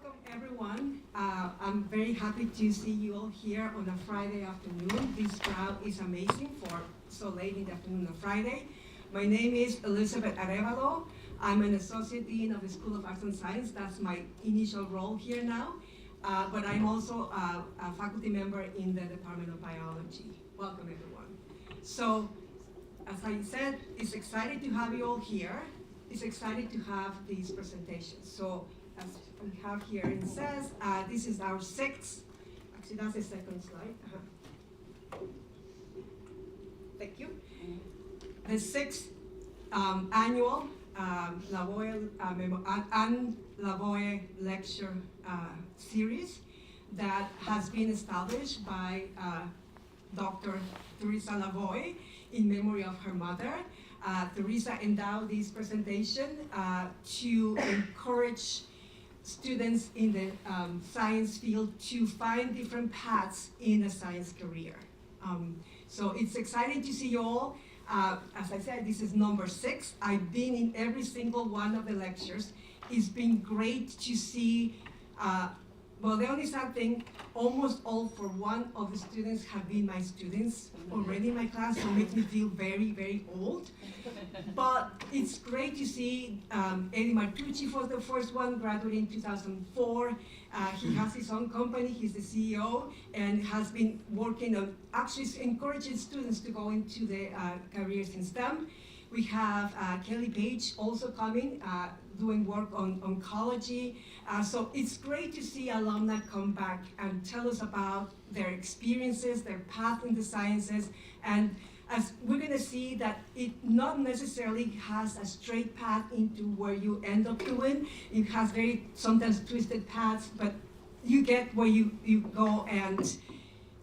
Welcome everyone. I'm very happy to see you all here on a Friday afternoon. This crowd is amazing for so late in the afternoon on Friday. My name is Elizabeth Arevalo. I'm an Associate Dean of the School of Arts and Science. That's my initial role here now. But I'm also a faculty member in the Department of Biology. Welcome everyone. So, as I said, it's exciting to have you all here. It's exciting to have these presentations. So, as we have here, it says, this is our sixth, actually that's the second slide. Thank you. The sixth annual Lavoie Lecture series that has been established by Dr. Teresa Lavoie in memory of her mother. Teresa endowed this presentation to encourage students in the science field to find different paths in a science career. So it's exciting to see you all. As I said, this is number 6. I've been in every single one of the lectures. It's been great to see, well, the only sad thing, almost all for one of the students have been my students already in my class, so it makes me feel very, very old. But it's great to see Eddie Martucci was the first one, graduated in 2004. He has his own company, he's the CEO, and has been working on actually encouraging students to go into the careers in STEM. We have Kelly Page also coming, doing work on oncology. So it's great to see alumni come back and tell us about their experiences, their path in the sciences, and as we're going to see that it not necessarily has a straight path into where you end up doing. It has very sometimes twisted paths, but you get where you go and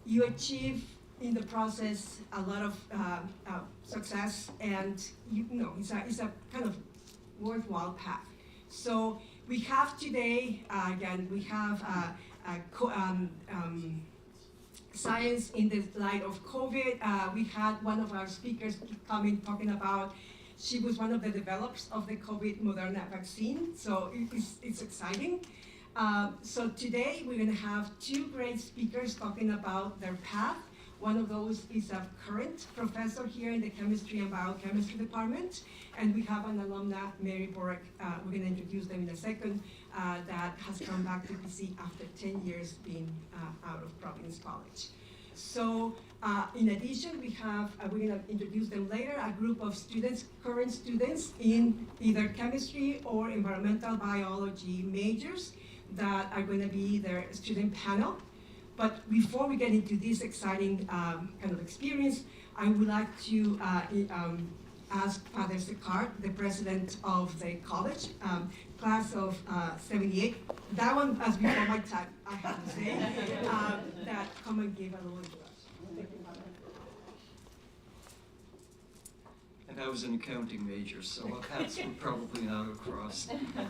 you achieve in the process a lot of success, and it's a kind of worthwhile path. So we have today, again, we have science in the light of COVID. We had one of our speakers coming talking about, she was one of the developers of the COVID Moderna vaccine, so it's exciting. So today we're going to have 2 great speakers talking about their path. One of those is a current professor here in the chemistry and biochemistry department, and we have an alumna, Mary Burak, we're going to introduce them in a second, that has come back to PC after 10 years being out of Providence College. So in addition, we have, we're going to introduce them later, a group of students, current students in either chemistry or environmental biology majors that are going to be their student panel. But before we get into this exciting kind of experience, I would like to ask Father Sicard, the president of the college, class of 78. That one, as before my time, I have to say, that come and give a little introduction. Thank you, Father. And I was an accounting major, so our paths were probably not across.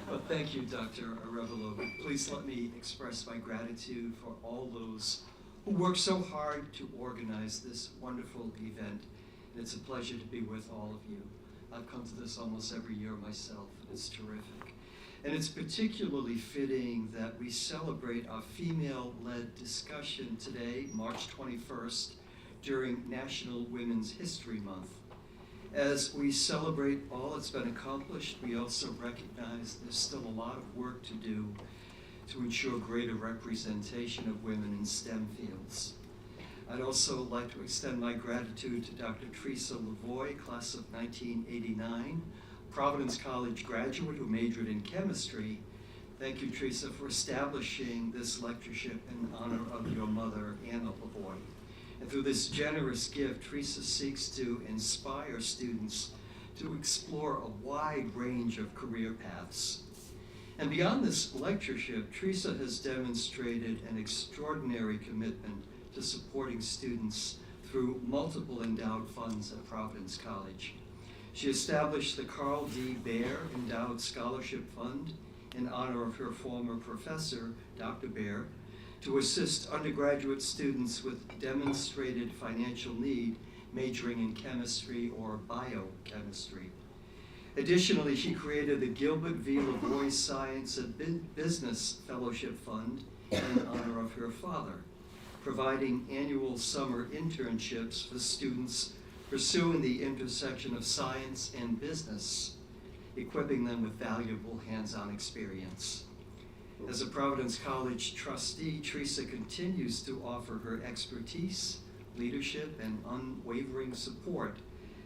But thank you, Dr. Arevalo. Please let me express my gratitude for all those who worked so hard to organize this wonderful event. And it's a pleasure to be with all of you. I've come to this almost every year myself, and it's terrific. And it's particularly fitting that we celebrate our female-led discussion today, March 21st, during National Women's History Month. As we celebrate all that's been accomplished, we also recognize there's still a lot of work to do to ensure greater representation of women in STEM fields. I'd also like to extend my gratitude to Dr. Teresa Lavoie, class of 1989, Providence College graduate who majored in chemistry. Thank you, Teresa, for establishing this lectureship in honor of your mother, Anna Lavoie. And through this generous gift, Teresa seeks to inspire students to explore a wide range of career paths. And beyond this lectureship, Teresa has demonstrated an extraordinary commitment to supporting students through multiple endowed funds at Providence College. She established the Carl D. Baer Endowed Scholarship Fund in honor of her former professor, Dr. Baer, to assist undergraduate students with demonstrated financial need majoring in chemistry or biochemistry. Additionally, she created the Gilbert V. Lavoie Science and Business Fellowship Fund in honor of her father, providing annual summer internships for students pursuing the intersection of science and business, equipping them with valuable hands-on experience. As a Providence College trustee, Teresa continues to offer her expertise, leadership, and unwavering support,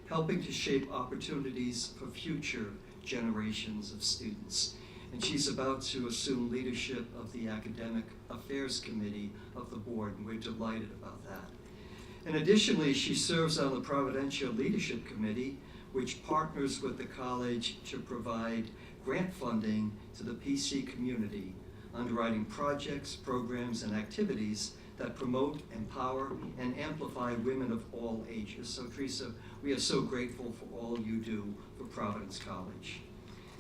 helping to shape opportunities for future generations of students. And she's about to assume leadership of the Academic Affairs Committee of the board, and we're delighted about that. And additionally, she serves on the Providential Leadership Committee, which partners with the college to provide grant funding to the PC community, underwriting projects, programs, and activities that promote, empower, and amplify women of all ages. So Teresa, we are so grateful for all you do for Providence College.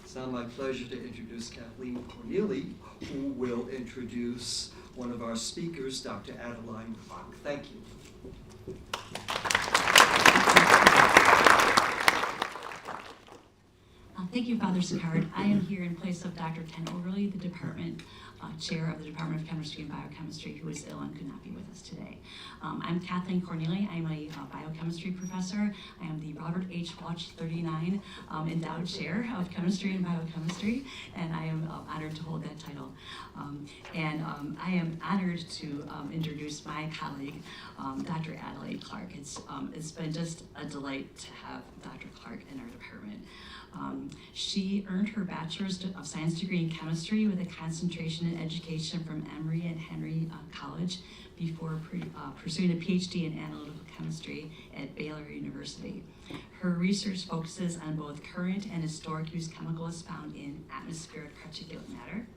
It's now my pleasure to introduce Kathleen Corneli, who will introduce one of our speakers, Dr. Adelaide E. Thank you. Thank you, Father Sicard. I am here in place of Dr. Ken Overly, the department chair of the Department of Chemistry and Biochemistry, who is ill and could not be with us today. I'm Kathleen Corneli. I'm a biochemistry professor. I am the Robert H. Watch 39 endowed chair of chemistry and biochemistry, and I am honored to hold that title. I am honored to introduce my colleague, Dr. Adelaide Clark. It's been just a delight to have Dr. Clark in our department. She earned her Bachelor's of Science degree in chemistry with a concentration in education from Emory and Henry College before pursuing a Ph.D. in analytical chemistry at Baylor University. Her research focuses on both current and historic use chemicals found in atmospheric particulate matter.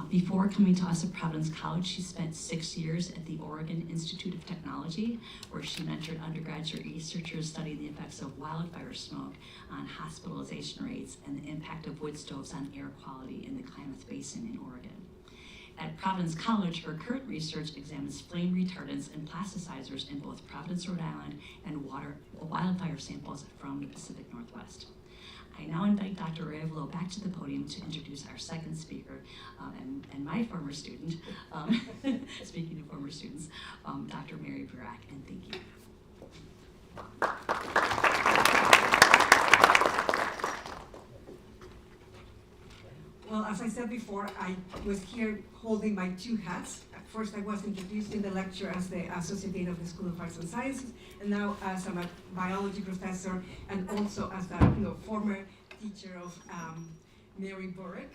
Before coming to us at Providence College, she spent 6 years at the Oregon Institute of Technology, where she mentored undergraduate researchers studying the effects of wildfire smoke on hospitalization rates and the impact of wood stoves on air quality in the Klamath Basin in Oregon. At Providence College, her current research examines flame retardants and plasticizers in both Providence, Rhode Island, and wildfire samples from the Pacific Northwest. I now invite Dr. Arevalo back to the podium to introduce our second speaker and my former student, speaking of former students, Dr. Mary Burak, and thank you. Well, as I said before, I was here holding my two hats. At first, I was introduced in the lecture as the Associate Dean of the School of Arts and Sciences, and now as I'm a biology professor and also as a former teacher of Mary Burak.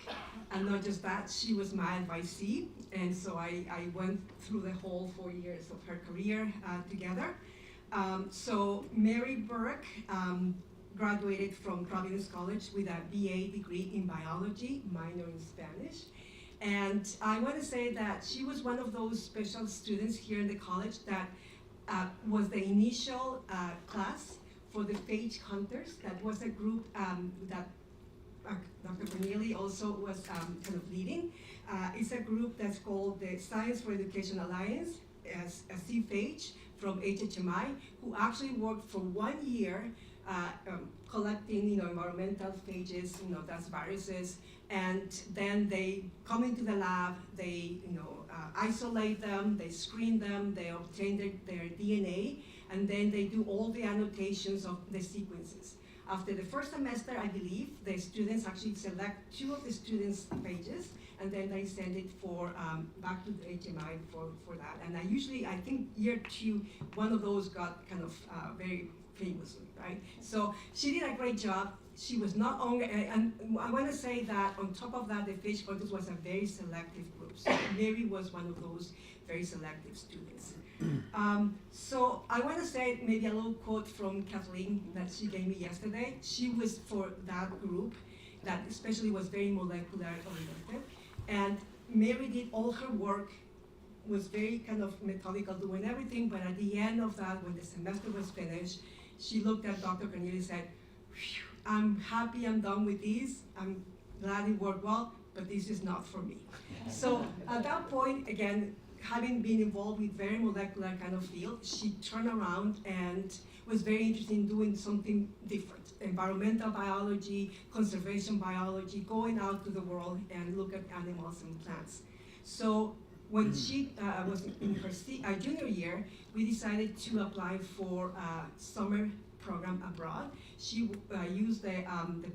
And not just that, she was my advisee, and so I went through the whole 4 years of her career together. So Mary Burak graduated from Providence College with a BA degree in biology, minor in Spanish. And I want to say that she was one of those special students here in the college that was the initial class for the phage hunters. That was a group that Dr. Corneli also was kind of leading. It's a group that's called the Science for Education Alliance, as a CPhage from HHMI, who actually worked for 1 year collecting, environmental phages, that's viruses, and then they come into the lab, they, isolate them, they screen them, they obtain their DNA, and then they do all the annotations of the sequences. After the first semester, I believe, the students actually select 2 of the students' pages, and then they send it for back to the HMI for that. And I think year 2, one of those got kind of very famously, right? So she did a great job. She was not only, and I want to say that on top of that, the phage contest was a very selective group. So Mary was one of those very selective students. So I want to say maybe a little quote from Kathleen that she gave me yesterday. She was for that group that especially was very molecular oriented. And Mary did all her work, was very kind of methodical, doing everything, but at the end of that, when the semester was finished, she looked at Dr. Corneli and said, I'm happy I'm done with this. I'm glad it worked well, but this is not for me. So at that point, again, having been involved with very molecular kind of field, she turned around and was very interested in doing something different. Environmental biology, conservation biology, going out to the world and look at animals and plants. So when she was in her junior year, we decided to apply for a summer program abroad. She used the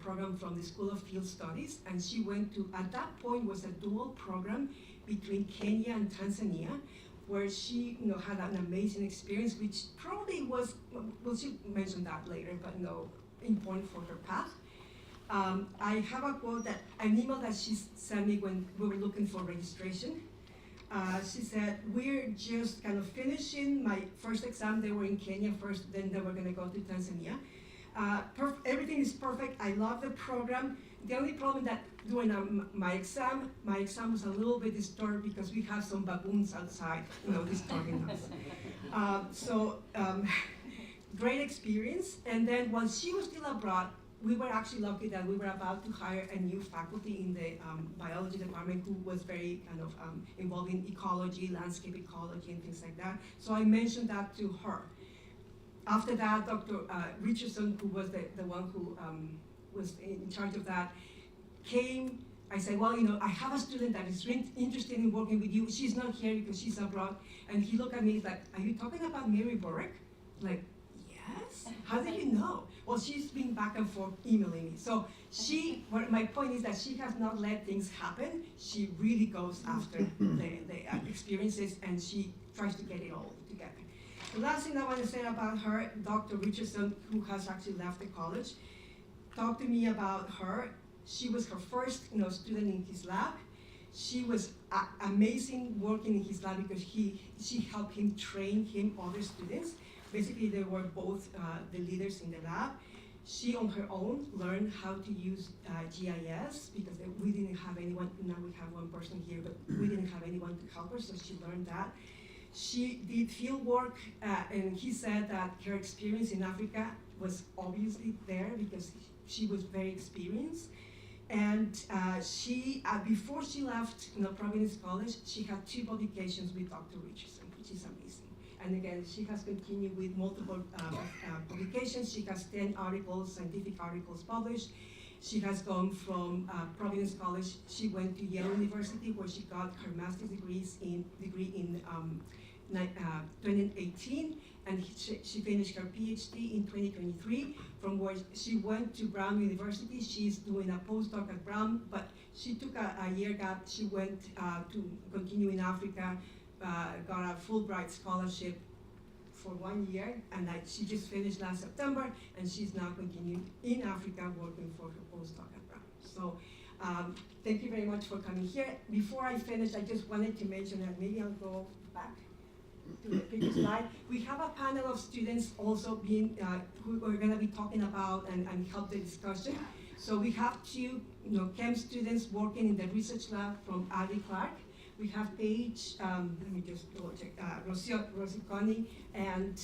program from the School of Field Studies, and she went to, at that point, was a dual program between Kenya and Tanzania, where she had an amazing experience, which probably was, well, she mentioned that later, but important for her path. I have a quote an email that she sent me when we were looking for registration. She said, we're just kind of finishing my first exam. They were in Kenya first, then they were gonna go to Tanzania. Everything is perfect. I love the program. The only problem that during my exam was a little bit disturbed because we have some baboons outside, disturbing us. Great experience. And then while she was still abroad, we were actually lucky that we were about to hire a new faculty in the biology department who was very kind of involved in ecology, landscape ecology, and things like that. So I mentioned that to her. After that, Dr. Richardson, who was the one who was in charge of that, came. I said, well, I have a student that is interested in working with you. She's not here because she's abroad. And he looked at me like, are you talking about Mary Burak? Like, yes? How did you know? Well, she's been back and forth emailing me. So my point is that she has not let things happen. She really goes after the experiences, and she tries to get it all together. The last thing I want to say about her, Dr. Richardson, who has actually left the college, talked to me about her. She was her first student in his lab. She was amazing working in his lab because she helped him train other students. Basically, they were both the leaders in the lab. She, on her own, learned how to use GIS because we didn't have anyone. Now we have one person here, but we didn't have anyone to help her, so she learned that. She did field work, and he said that her experience in Africa was obviously there because she was very experienced. And she, before she left Providence College, she had 2 publications with Dr. Richardson, which is amazing. And again, she has continued with multiple publications. She has 10 articles, scientific articles published. She has gone from Providence College. She went to Yale University, where she got her master's degree in 2018, and she finished her Ph.D. in 2023, from where she went to Brown University. She's doing a postdoc at Brown, but she took a year gap. She went to continue in Africa, got a Fulbright scholarship for 1 year, and she just finished last September, and she's now continuing in Africa working for her postdoc at Brown. So thank you very much for coming here. Before I finish, I just wanted to mention that maybe I'll go back to the previous slide. We have a panel of students also being who are going to be talking about and help the discussion. So we have 2 chem students working in the research lab from Ivy Clark. We have Paige, let me just double check, Rosiconi and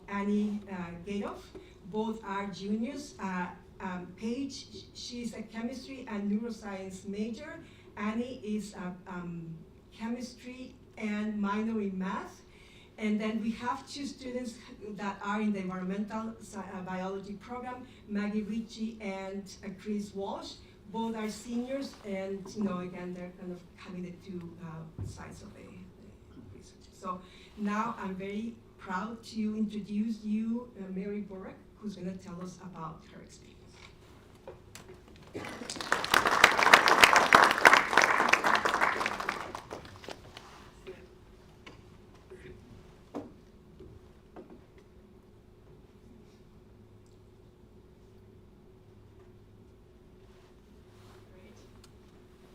Annie Gadoff. Both are juniors. Paige, she's a chemistry and neuroscience major. Annie is a chemistry and minor in math. And then we have 2 students that are in the environmental biology program, Maggie Ritchie and Chris Walsh. Both are seniors, and again, they're kind of having the 2 sides of the research. So now I'm very proud to introduce you Mary Burak, who's going to tell us about her experience.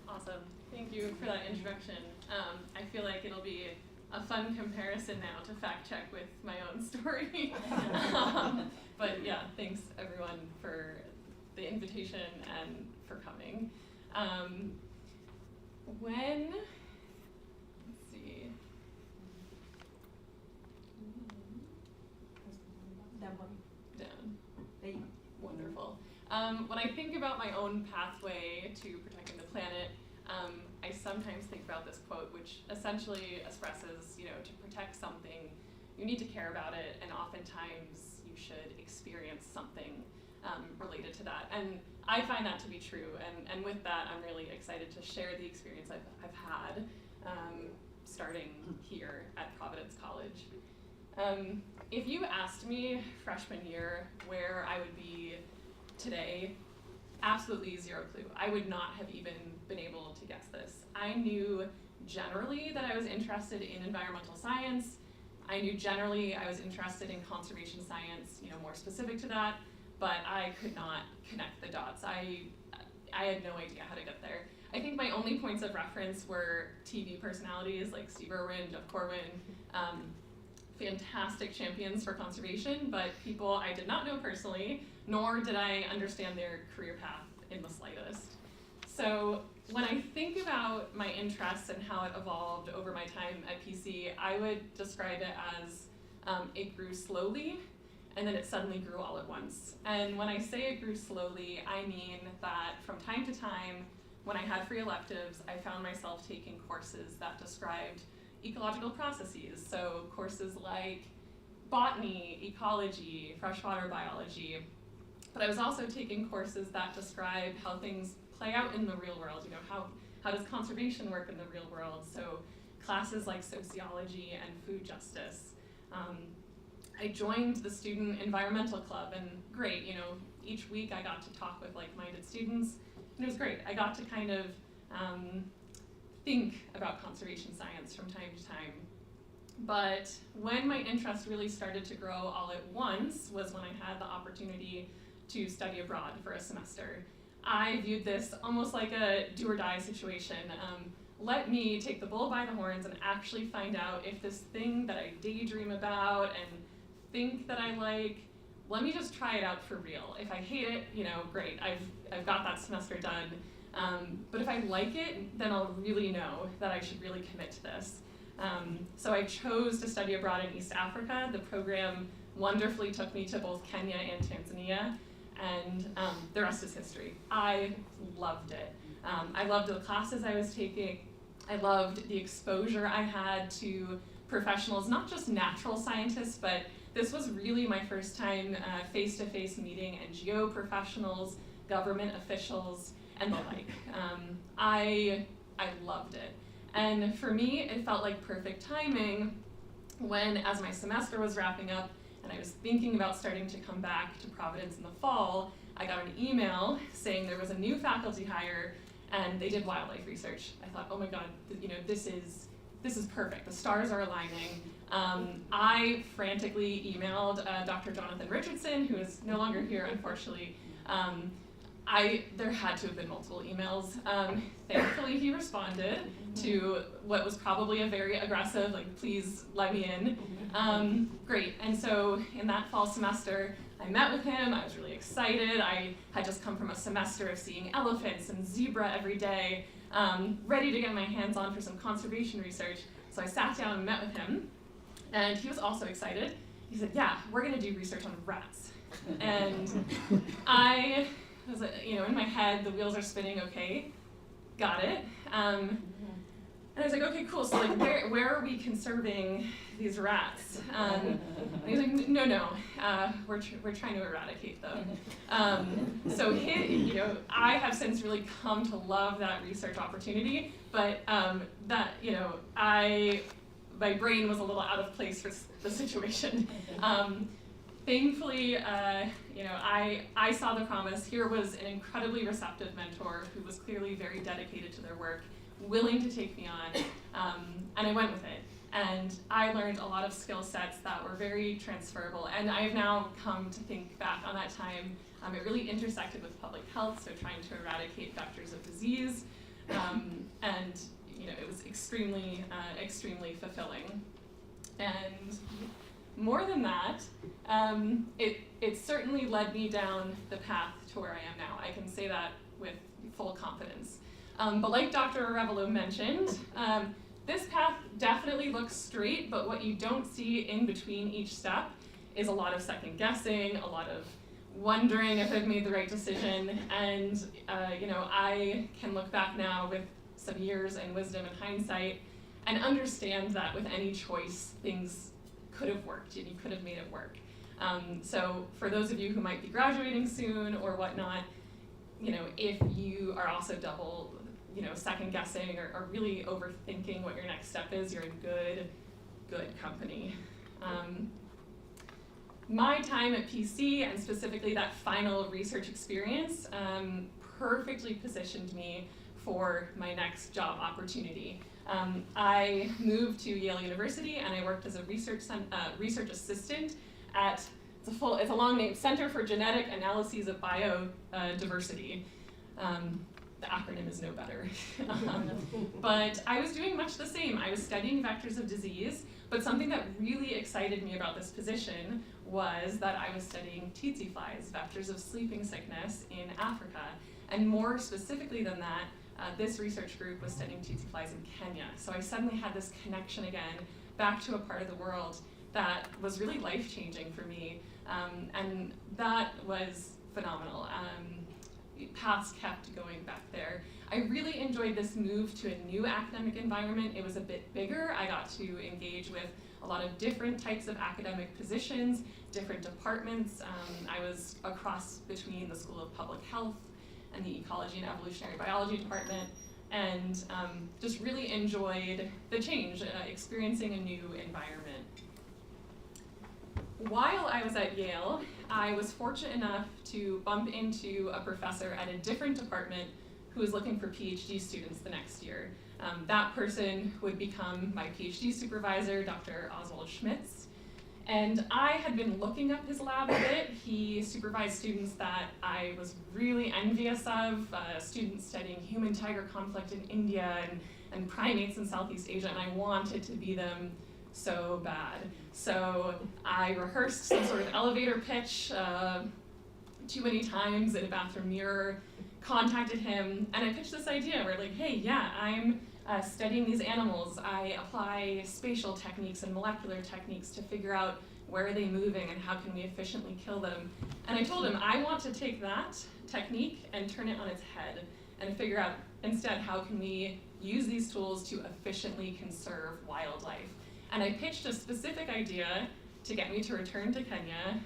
Awesome. Thank you for that introduction. I feel like it'll be a fun comparison now to fact check with my own story. But yeah, thanks everyone for the invitation and for coming. Let's see. Down. Wonderful. When I think about my own pathway to protecting the planet, I I sometimes think about this quote, which essentially expresses, to protect something, you need to care about it, and oftentimes you should experience something related to that. And I find that to be true, and with that, I'm really excited to share the experience I've had starting here at Providence College. If you asked me freshman year where I would be today, absolutely zero clue. I would not have even been able to guess this. I knew generally that I was interested in environmental science. I knew generally I was interested in conservation science, more specific to that, but I could not connect the dots. I had no idea how to get there. I think my only points of reference were TV personalities like Steve Irwin, Jeff Corwin, fantastic champions for conservation, but people I did not know personally, nor did I understand their career path in the slightest. So when I think about my interests and how it evolved over my time at PC, I would describe it as it grew slowly, and then it suddenly grew all at once. And when I say it grew slowly, I mean that from time to time, when I had free electives, I found myself taking courses that described ecological processes, so courses like botany, ecology, freshwater biology, but I was also taking courses that described how things play out in the real world, how does conservation work in the real world, so classes like sociology and food justice. I joined the student environmental club, and great, each week I got to talk with like-minded students, and it was great. I got to kind of think about conservation science from time to time. But when my interest really started to grow all at once was when I had the opportunity to study abroad for a semester. I viewed this almost like a do or die situation. Let me take the bull by the horns and actually find out if this thing that I daydream about and think that I like, let me just try it out for real. If I hate it, great, I've got that semester done. But if I like it, then I'll really know that I should really commit to this. So I chose to study abroad in East Africa. The program wonderfully took me to both Kenya and Tanzania, and the rest is history. I loved it. I loved the classes I was taking. I loved the exposure I had to professionals, not just natural scientists, but this was really my first time face-to-face meeting NGO professionals, government officials, and the like. I loved it. And for me, it felt like perfect timing when, as my semester was wrapping up and I was thinking about starting to come back to Providence in the fall, I got an email saying there was a new faculty hire and they did wildlife research. I thought, oh my God, this is perfect. The stars are aligning. I frantically emailed Dr. Jonathan Richardson, who is no longer here, unfortunately. There had to have been multiple emails. Thankfully, he responded to what was probably a very aggressive, please let me in. Great, and so in that fall semester, I met with him. I was really excited. I had just come from a semester of seeing elephants and zebra every day, ready to get my hands on for some conservation research. So I sat down and met with him, and he was also excited. He said, yeah, we're gonna do research on rats. And I was, in my head, the wheels are spinning, okay, got it. And I was like, okay, cool, so where are we conserving these rats? And he was like, no, we're trying to eradicate them. So I have since really come to love that research opportunity, but my brain was a little out of place for the situation. Thankfully, I saw the promise. Here was an incredibly receptive mentor who was clearly very dedicated to their work, willing to take me on, and I went with it. And I learned a lot of skill sets that were very transferable, and I have now come to think back on that time. It really intersected with public health, so trying to eradicate vectors of disease, and it was extremely, extremely fulfilling. And more than that, it certainly led me down the path to where I am now. I can say that with full confidence. But like Dr. Arevalo mentioned, this path definitely looks straight, but what you don't see in between each step is a lot of second guessing, a lot of wondering if I've made the right decision, and I can look back now with some years and wisdom and hindsight, and understand that with any choice, things could have worked and you could have made it work. So for those of you who might be graduating soon or whatnot, if you are also double, second guessing or really overthinking what your next step is, you're in good company. My time at PC, and specifically that final research experience, perfectly positioned me for my next job opportunity. I moved to Yale University and I worked as a research assistant at, it's a long name, Center for Genetic Analyses of Biodiversity. The acronym is no better. But I was doing much the same. I was studying vectors of disease, but something that really excited me about this position was that I was studying tsetse flies, vectors of sleeping sickness in Africa. And more specifically than that, this research group was studying tsetse flies in Kenya. So I suddenly had this connection again back to a part of the world that was really life-changing for me. And that was phenomenal. Paths kept going back there. I really enjoyed this move to a new academic environment. It was a bit bigger. I got to engage with a lot of different types of academic positions, different departments. I was a cross between the School of Public Health and the Ecology and Evolutionary Biology department, and just really enjoyed the change, experiencing a new environment. While I was at Yale, I was fortunate enough to bump into a professor at a different department who was looking for Ph.D. students the next year. That person would become my Ph.D. supervisor, Dr. Oswald Schmitz. And I had been looking up his lab a bit. He supervised students that I was really envious of, students studying human-tiger conflict in India and primates in Southeast Asia, and I wanted to be them so bad. So I rehearsed some sort of elevator pitch too many times in a bathroom mirror, contacted him, and I pitched this idea where hey, yeah, I'm studying these animals. I apply spatial techniques and molecular techniques to figure out where are they moving and how can we efficiently kill them. And I told him I want to take that technique and turn it on its head and figure out instead how can we use these tools to efficiently conserve wildlife. And I pitched a specific idea to get me to return to Kenya,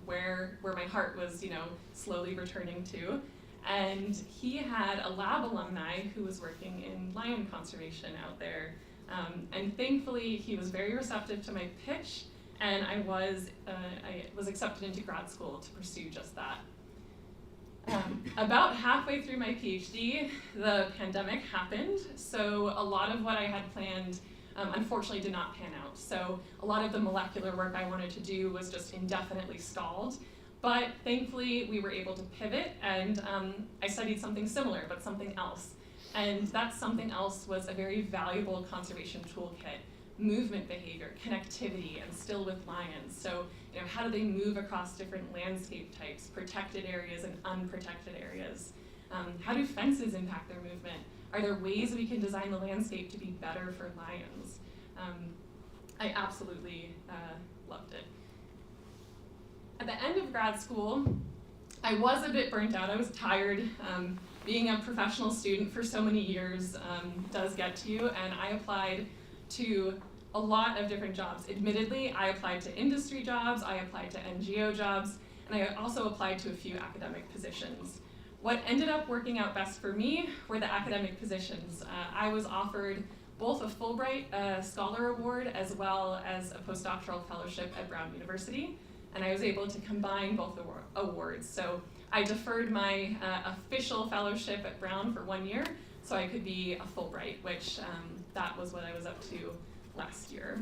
where my heart was, slowly returning to. And he had a lab alumni who was working in lion conservation out there. And thankfully, he was very receptive to my pitch, and I was accepted into grad school to pursue just that. About halfway through my PhD, the pandemic happened, so a lot of what I had planned unfortunately did not pan out. So a lot of the molecular work I wanted to do was just indefinitely stalled. But thankfully, we were able to pivot, and I studied something similar, but something else. And that something else was a very valuable conservation toolkit: movement behavior, connectivity, and still with lions. So, how do they move across different landscape types, protected areas and unprotected areas? How do fences impact their movement? Are there ways we can design the landscape to be better for lions? I absolutely loved it. At the end of grad school, I was a bit burnt out. I was tired. Being a professional student for so many years does get to you, and I applied to a lot of different jobs. Admittedly, I applied to industry jobs, I applied to NGO jobs, and I also applied to a few academic positions. What ended up working out best for me were the academic positions. I was offered both a Fulbright Scholar Award as well as a postdoctoral fellowship at Brown University, and I was able to combine both awards. So I deferred my official fellowship at Brown for 1 year so I could be a Fulbright, which that was what I was up to last year.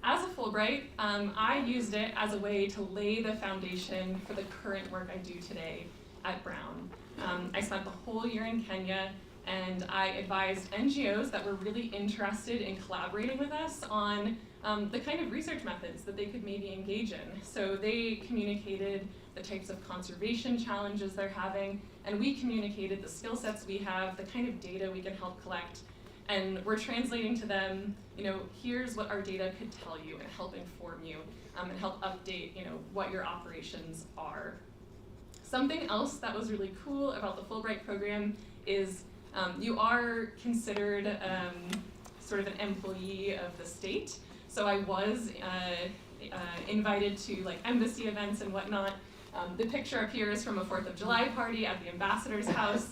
As a Fulbright, I used it as a way to lay the foundation for the current work I do today at Brown. I spent the whole year in Kenya, and I advised NGOs that were really interested in collaborating with us on the kind of research methods that they could maybe engage in. So they communicated the types of conservation challenges they're having, and we communicated the skill sets we have, the kind of data we can help collect, and we're translating to them, here's what our data could tell you and help inform you and help update, what your operations are. Something else that was really cool about the Fulbright program is You are considered sort of an employee of the state. So I was invited to like embassy events and whatnot. The picture up here is from a 4th of July party at the ambassador's house.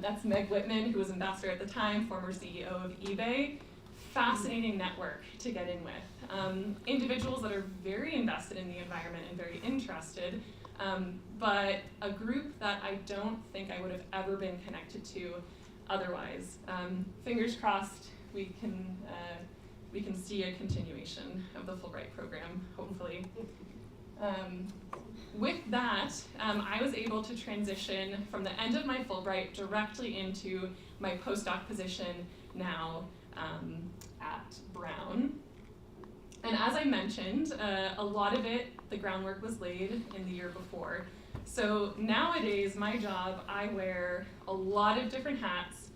That's Meg Whitman, who was ambassador at the time, former CEO of eBay. Fascinating network to get in with. Individuals that are very invested in the environment and very interested, but a group that I don't think I would have ever been connected to otherwise. Fingers crossed we can see a continuation of the Fulbright program, hopefully. With that, I was able to transition from the end of my Fulbright directly into my postdoc position now at Brown. And as I mentioned, a lot of it, the groundwork was laid in the year before. So nowadays, my job, I wear a lot of different hats,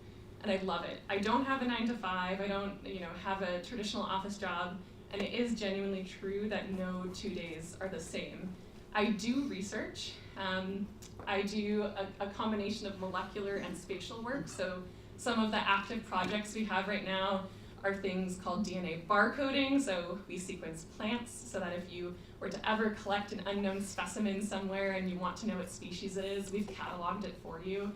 and I love it. I don't have a 9-to-5, I don't have a traditional office job, and it is genuinely true that no 2 days are the same. I do research. I do a combination of molecular and spatial work. So some of the active projects we have right now are things called DNA barcoding. So we sequence plants so that if you were to ever collect an unknown specimen somewhere and you want to know what species it is, we've cataloged it for you.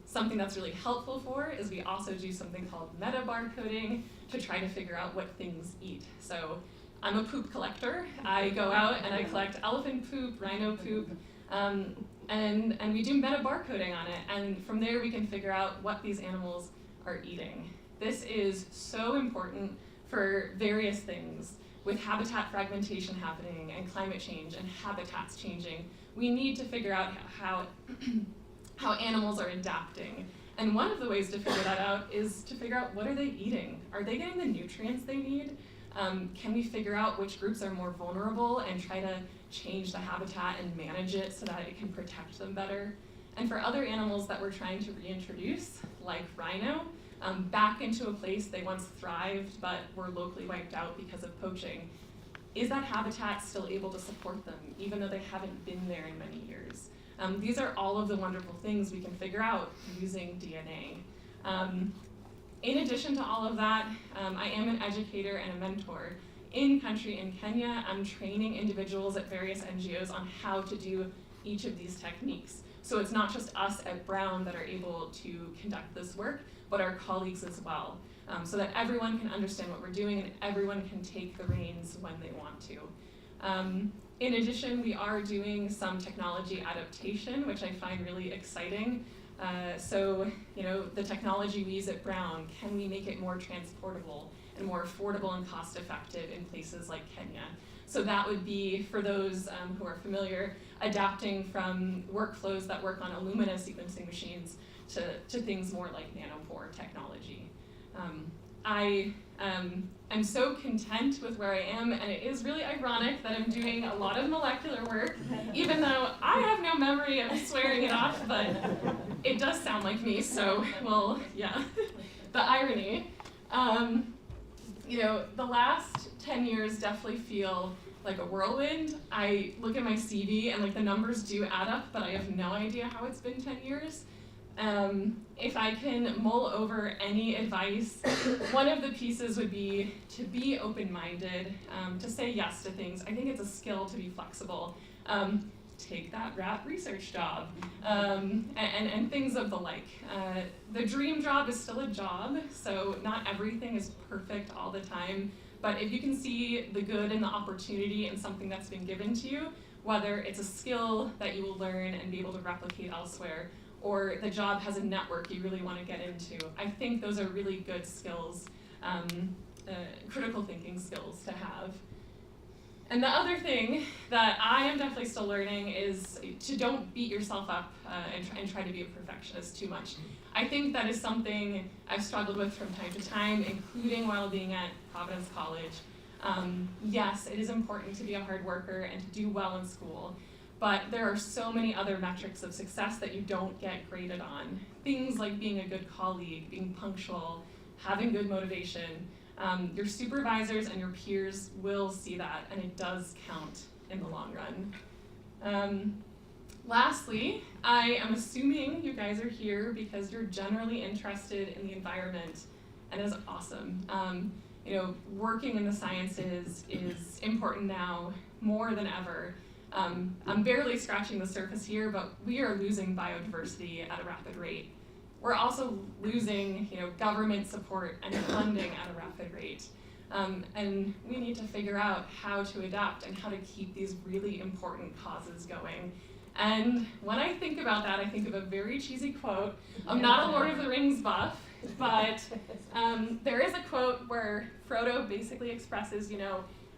Something that's really helpful for is we also do something called meta barcoding to try to figure out what things eat. So I'm a poop collector. I go out and I collect elephant poop, rhino poop, and we do meta barcoding on it. And from there we can figure out what these animals are eating. This is so important for various things. With habitat fragmentation happening and climate change and habitats changing, we need to figure out how animals are adapting. And one of the ways to figure that out is to figure out what are they eating? Are they getting the nutrients they need? Can we figure out which groups are more vulnerable and try to change the habitat and manage it so that it can protect them better? And for other animals that we're trying to reintroduce, like rhino, back into a place they once thrived but were locally wiped out because of poaching, is that habitat still able to support them, even though they haven't been there in many years? These are all of the wonderful things we can figure out using DNA. In addition to all of that, I am an educator and a mentor. In country in Kenya, I'm training individuals at various NGOs on how to do each of these techniques. So it's not just us at Brown that are able to conduct this work, but our colleagues as well, so that everyone can understand what we're doing and everyone can take the reins when they want to. In addition, we are doing some technology adaptation, which I find really exciting. So, the technology we use at Brown, can we make it more transportable and more affordable and cost-effective in places like Kenya? So that would be, for those who are familiar, adapting from workflows that work on Illumina sequencing machines to things more like nanopore technology. I'm so content with where I am, and it is really ironic that I'm doing a lot of molecular work, even though I have no memory of swearing it off, but it does sound like me, so, well, yeah, the irony. The last 10 years definitely feel like a whirlwind. I look at my CV and the numbers do add up, but I have no idea how it's been 10 years. If I can mull over any advice, one of the pieces would be to be open-minded, to say yes to things. I think it's a skill to be flexible. Take that rat research job, and things of the like. The dream job is still a job, so not everything is perfect all the time, but if you can see the good and the opportunity in something that's been given to you, whether it's a skill that you will learn and be able to replicate elsewhere, or the job has a network you really want to get into, I think those are really good skills, critical thinking skills to have. And the other thing that I am definitely still learning is to don't beat yourself up and try to be a perfectionist too much. I think that is something I've struggled with from time to time, including while being at Providence College. Yes, it is important to be a hard worker and to do well in school, but there are so many other metrics of success that you don't get graded on. Things like being a good colleague, being punctual, having good motivation. Your supervisors and your peers will see that, and it does count in the long run. Lastly, I am assuming you guys are here because you're generally interested in the environment, and that's awesome. Working in the sciences is important now more than ever. I'm barely scratching the surface here, but we are losing biodiversity at a rapid rate. We're also losing, government support and funding at a rapid rate. And we need to figure out how to adapt and how to keep these really important causes going. And when I think about that, I think of a very cheesy quote. I'm not a Lord of the Rings buff, but there is a quote where Frodo basically expresses,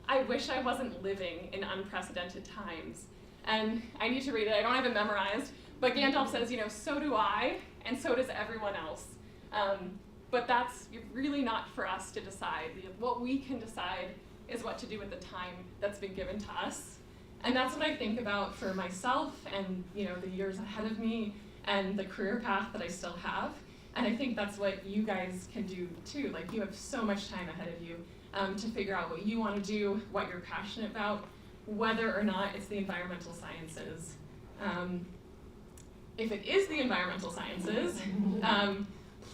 I wish I wasn't living in unprecedented times. And I need to read it, I don't have it memorized, but Gandalf says, so do I, and so does everyone else. But that's really not for us to decide. What we can decide is what to do with the time that's been given to us. And that's what I think about for myself and the years ahead of me and the career path that I still have. And I think that's what you guys can do too. Like, you have so much time ahead of you to figure out what you want to do, what you're passionate about, whether or not it's the environmental sciences. If it is the environmental sciences,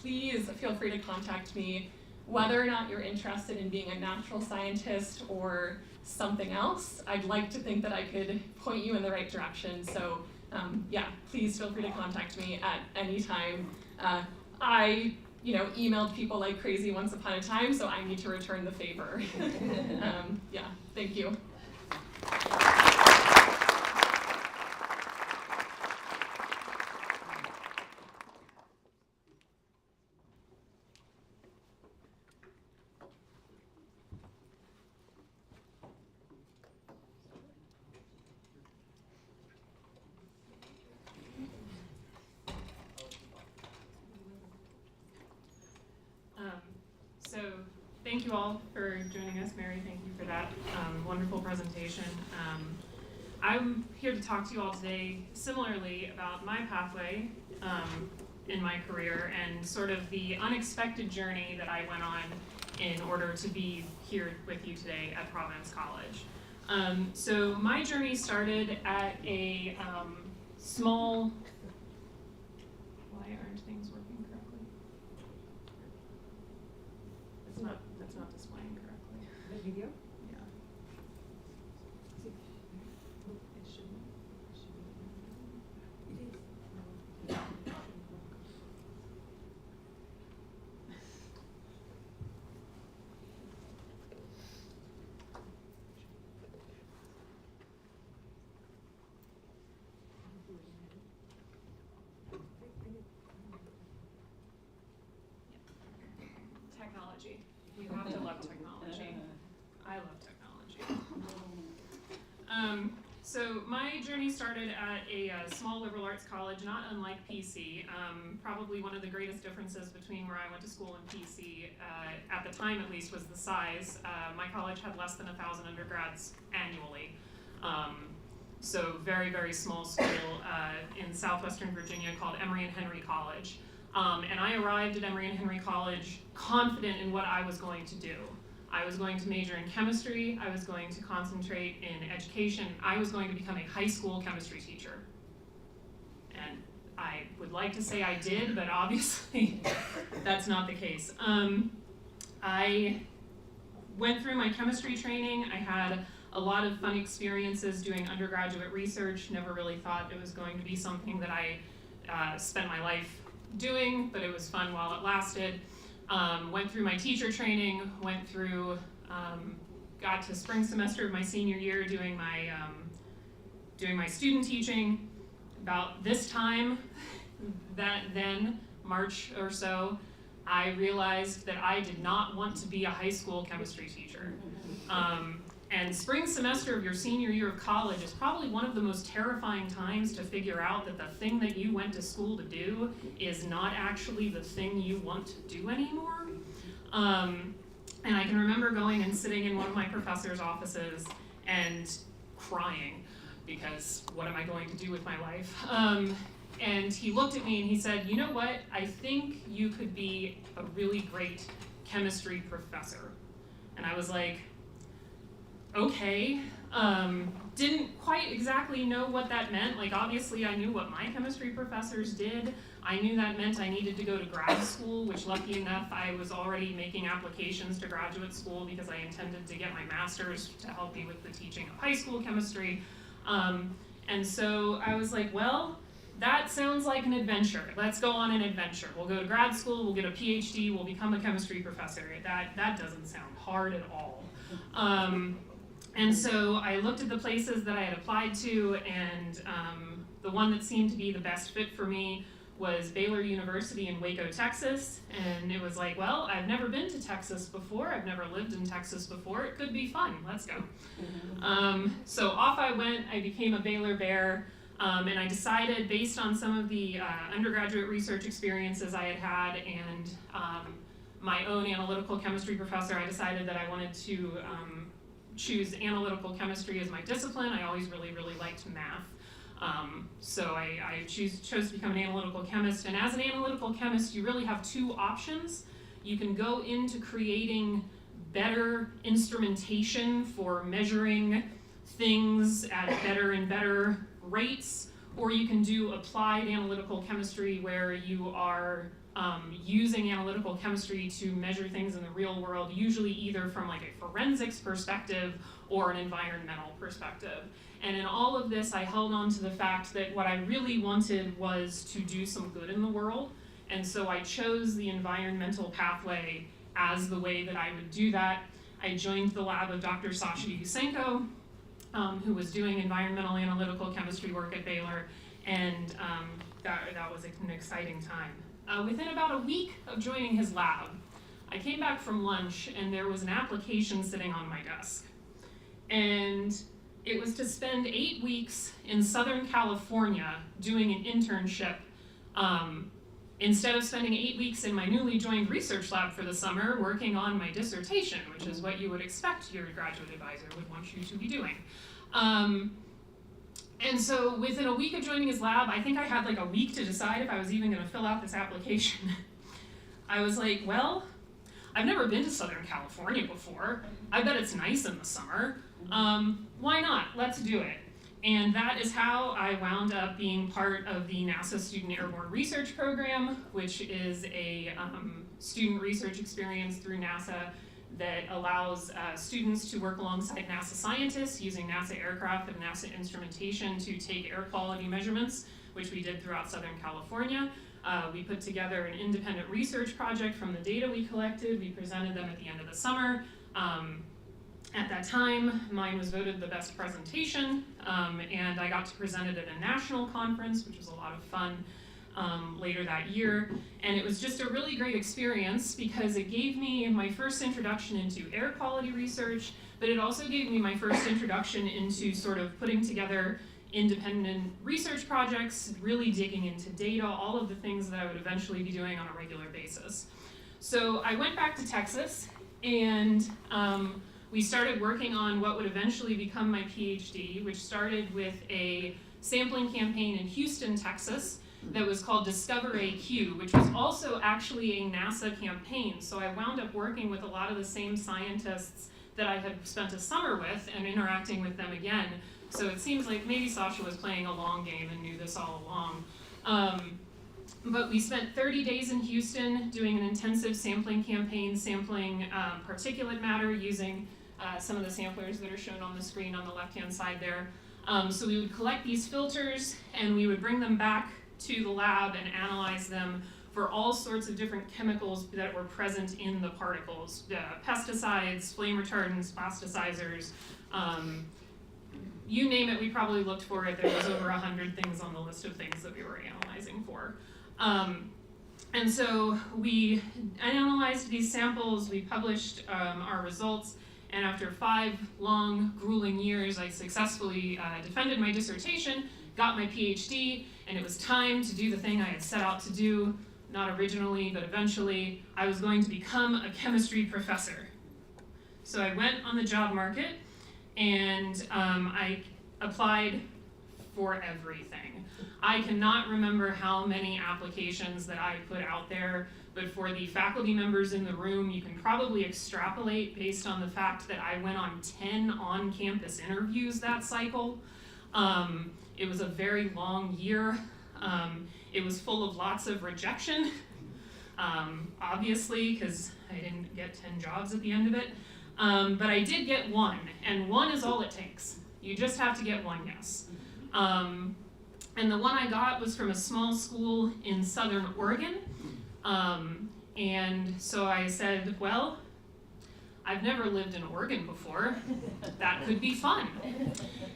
please feel free to contact me. Whether or not you're interested in being a natural scientist or something else, I'd like to think that I could point you in the right direction. So please feel free to contact me at any time. I emailed people like crazy once upon a time, so I need to return the favor. Thank you. So thank you all for joining us. Mary, thank you for that wonderful presentation. I'm here to talk to you all today similarly about my pathway in my career and sort of the unexpected journey that I went on in order to be here with you today at Providence College. So my journey started at a small... Why aren't things working correctly? That's not displaying correctly. The video? Yeah. It shouldn't. Technology. You have to love technology. I love technology. So my journey started at a small liberal arts college, not unlike PC. Probably one of the greatest differences between where I went to school and PC, at the time at least, was the size. My college had less than 1,000 undergrads annually. So very, very small school in southwestern Virginia called Emory and Henry College. And I arrived at Emory and Henry College confident in what I was going to do. I was going to major in chemistry, I was going to concentrate in education, I was going to become a high school chemistry teacher. And I would like to say I did, but obviously that's not the case. I went through my chemistry training, I had a lot of fun experiences doing undergraduate research, never really thought it was going to be something that I spent my life doing, but it was fun while it lasted. Went through my teacher training, got to spring semester of my senior year doing my student teaching. About this time, March or so, I realized that I did not want to be a high school chemistry teacher. And spring semester of your senior year of college is probably one of the most terrifying times to figure out that the thing that you went to school to do is not actually the thing you want to do anymore. And I can remember going and sitting in one of my professor's offices and crying because what am I going to do with my life? And he looked at me and he said, you know what, I think you could be a really great chemistry professor. And I was like, okay, Didn't quite exactly know what that meant. Like, obviously I knew what my chemistry professors did. I knew that meant I needed to go to grad school, which lucky enough I was already making applications to graduate school because I intended to get my master's to help me with the teaching of high school chemistry. And so I was like, well, that sounds like an adventure. Let's go on an adventure. We'll go to grad school, we'll get a Ph.D., we'll become a chemistry professor. That doesn't sound hard at all. And so I looked at the places that I had applied to, and the one that seemed to be the best fit for me was Baylor University in Waco, Texas. And it was like, well, I've never been to Texas before. I've never lived in Texas before. It could be fun. Let's go. So off I went. I became a Baylor Bear. And I decided, based on some of the undergraduate research experiences I had had and my own analytical chemistry professor, I decided that I wanted to choose analytical chemistry as my discipline. I always really, really liked math. So I chose to become an analytical chemist. And as an analytical chemist, you really have two options. You can go into creating better instrumentation for measuring things at better and better rates, or you can do applied analytical chemistry where you are using analytical chemistry to measure things in the real world, usually either from like a forensics perspective or an environmental perspective. And in all of this, I held on to the fact that what I really wanted was to do some good in the world. And so I chose the environmental pathway as the way that I would do that. I joined the lab of Dr. Sasha Yusenko, who was doing environmental analytical chemistry work at Baylor, and that was an exciting time. Within about a week of joining his lab, I came back from lunch and there was an application sitting on my desk. And it was to spend 8 weeks in Southern California doing an internship, instead of spending 8 weeks in my newly joined research lab for the summer working on my dissertation, which is what you would expect your graduate advisor would want you to be doing. And so within a week of joining his lab, I think I had like a week to decide if I was even going to fill out this application. I was like, well, I've never been to Southern California before. I bet it's nice in the summer. Why not? Let's do it. And that is how I wound up being part of the NASA Student Airborne Research Program, which is a student research experience through NASA that allows students to work alongside NASA scientists using NASA aircraft and NASA instrumentation to take air quality measurements, which we did throughout Southern California. We put together an independent research project from the data we collected. We presented them at the end of the summer. At that time, mine was voted the best presentation, and I got to present it at a national conference, which was a lot of fun later that year. And it was just a really great experience because it gave me my first introduction into air quality research, but it also gave me my first introduction into sort of putting together independent research projects, really digging into data, all of the things that I would eventually be doing on a regular basis. So I went back to Texas, and we started working on what would eventually become my PhD, which started with a sampling campaign in Houston, Texas, that was called Discover AQ, which was also actually a NASA campaign. So I wound up working with a lot of the same scientists that I had spent a summer with and interacting with them again. So it seems like maybe Sasha was playing a long game and knew this all along. But we spent 30 days in Houston doing an intensive sampling campaign, sampling particulate matter using some of the samplers that are shown on the screen on the left-hand side there. So we would collect these filters and we would bring them back to the lab and analyze them for all sorts of different chemicals that were present in the particles. Pesticides, flame retardants, plasticizers, you name it, we probably looked for it. There was over 100 things on the list of things that we were analyzing for. And so we analyzed these samples, we published our results, and after 5 long, grueling years, I successfully defended my dissertation, got my PhD, and it was time to do the thing I had set out to do, not originally, but eventually. I was going to become a chemistry professor. So I went on the job market, and I applied for everything. I cannot remember how many applications that I put out there but for the faculty members in the room, you can probably extrapolate based on the fact that I went on 10 on-campus interviews that cycle. It was a very long year. It was full of lots of rejection, obviously, because I didn't get 10 jobs at the end of it. But I did get one, and one is all it takes. You just have to get one yes. And the one I got was from a small school in Southern Oregon. And so I said, well, I've never lived in Oregon before. That could be fun.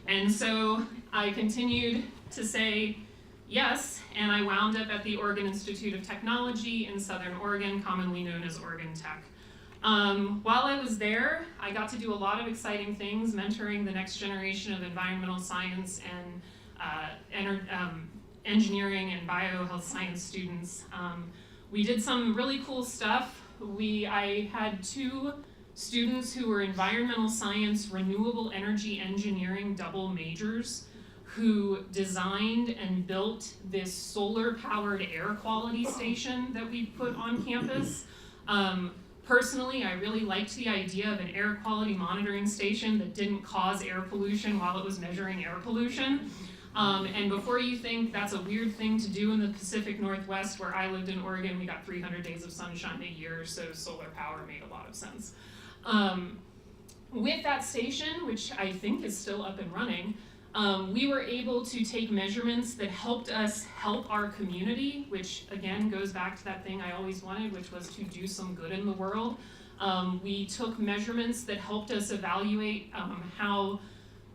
And so I continued to say yes, and I wound up at the Oregon Institute of Technology in Southern Oregon, commonly known as Oregon Tech. While I was there, I got to do a lot of exciting things, mentoring the next generation of environmental science and engineering and biohealth science students. We did some really cool stuff. I had 2 students who were environmental science, renewable energy engineering double majors who designed and built this solar-powered air quality station that we put on campus. Personally, I really liked the idea of an air quality monitoring station that didn't cause air pollution while it was measuring air pollution. And before you think that's a weird thing to do in the Pacific Northwest, where I lived in Oregon, we got 300 days of sunshine a year, so solar power made a lot of sense. With that station, which I think is still up and running, we were able to take measurements that helped us help our community, which again goes back to that thing I always wanted, which was to do some good in the world. We took measurements that helped us evaluate how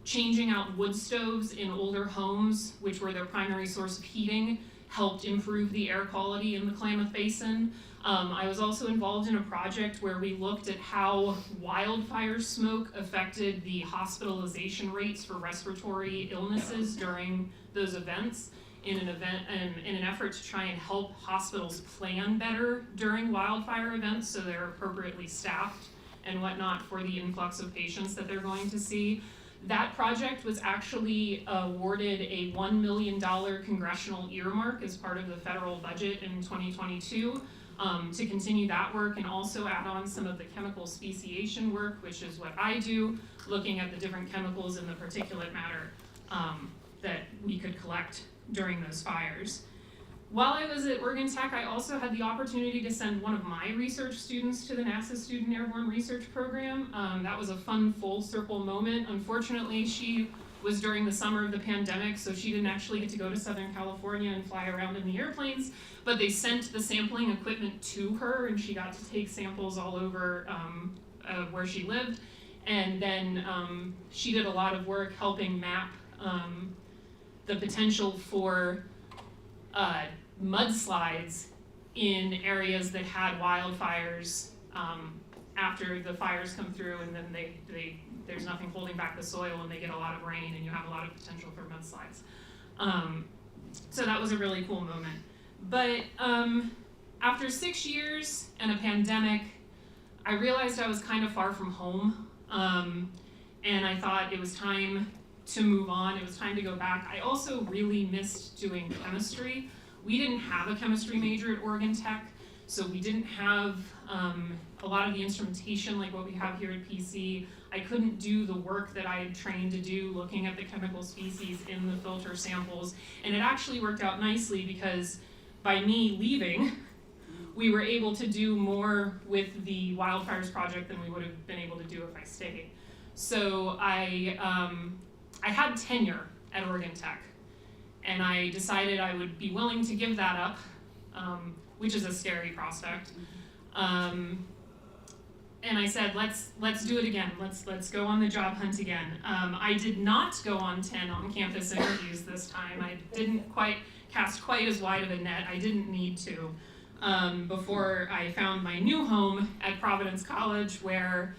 changing out wood stoves in older homes, which were their primary source of heating, helped improve the air quality in the Klamath Basin. I was also involved in a project where we looked at how wildfire smoke affected the hospitalization rates for respiratory illnesses during those events in an effort to try and help hospitals plan better during wildfire events so they're appropriately staffed and whatnot for the influx of patients that they're going to see. That project was actually awarded a $1 million congressional earmark as part of the federal budget in 2022 to continue that work and also add on some of the chemical speciation work, which is what I do, looking at the different chemicals in the particulate matter that we could collect during those fires. While I was at Oregon Tech, I also had the opportunity to send one of my research students to the NASA Student Airborne Research Program. That was a fun full circle moment. Unfortunately, she was during the summer of the pandemic, so she didn't actually get to go to Southern California and fly around in the airplanes, but they sent the sampling equipment to her and she got to take samples all over where she lived. And then she did a lot of work helping map the potential for mudslides in areas that had wildfires after the fires come through, and then there's nothing holding back the soil and they get a lot of rain and you have a lot of potential for mudslides. So that was a really cool moment. But after 6 years and a pandemic, I realized I was kind of far from home, and I thought it was time to move on. It was time to go back. I also really missed doing chemistry. We didn't have a chemistry major at Oregon Tech, so we didn't have a lot of the instrumentation like what we have here at PC. I couldn't do the work that I had trained to do looking at the chemical species in the filter samples, and it actually worked out nicely because by me leaving, we were able to do more with the wildfires project than we would have been able to do if I stayed. So I had tenure at Oregon Tech, and I decided I would be willing to give that up, which is a scary prospect. And I said, let's do it again. Let's go on the job hunt again. I did not go on 10 on-campus interviews this time. I didn't cast quite as wide of a net. I didn't need to before I found my new home at Providence College, where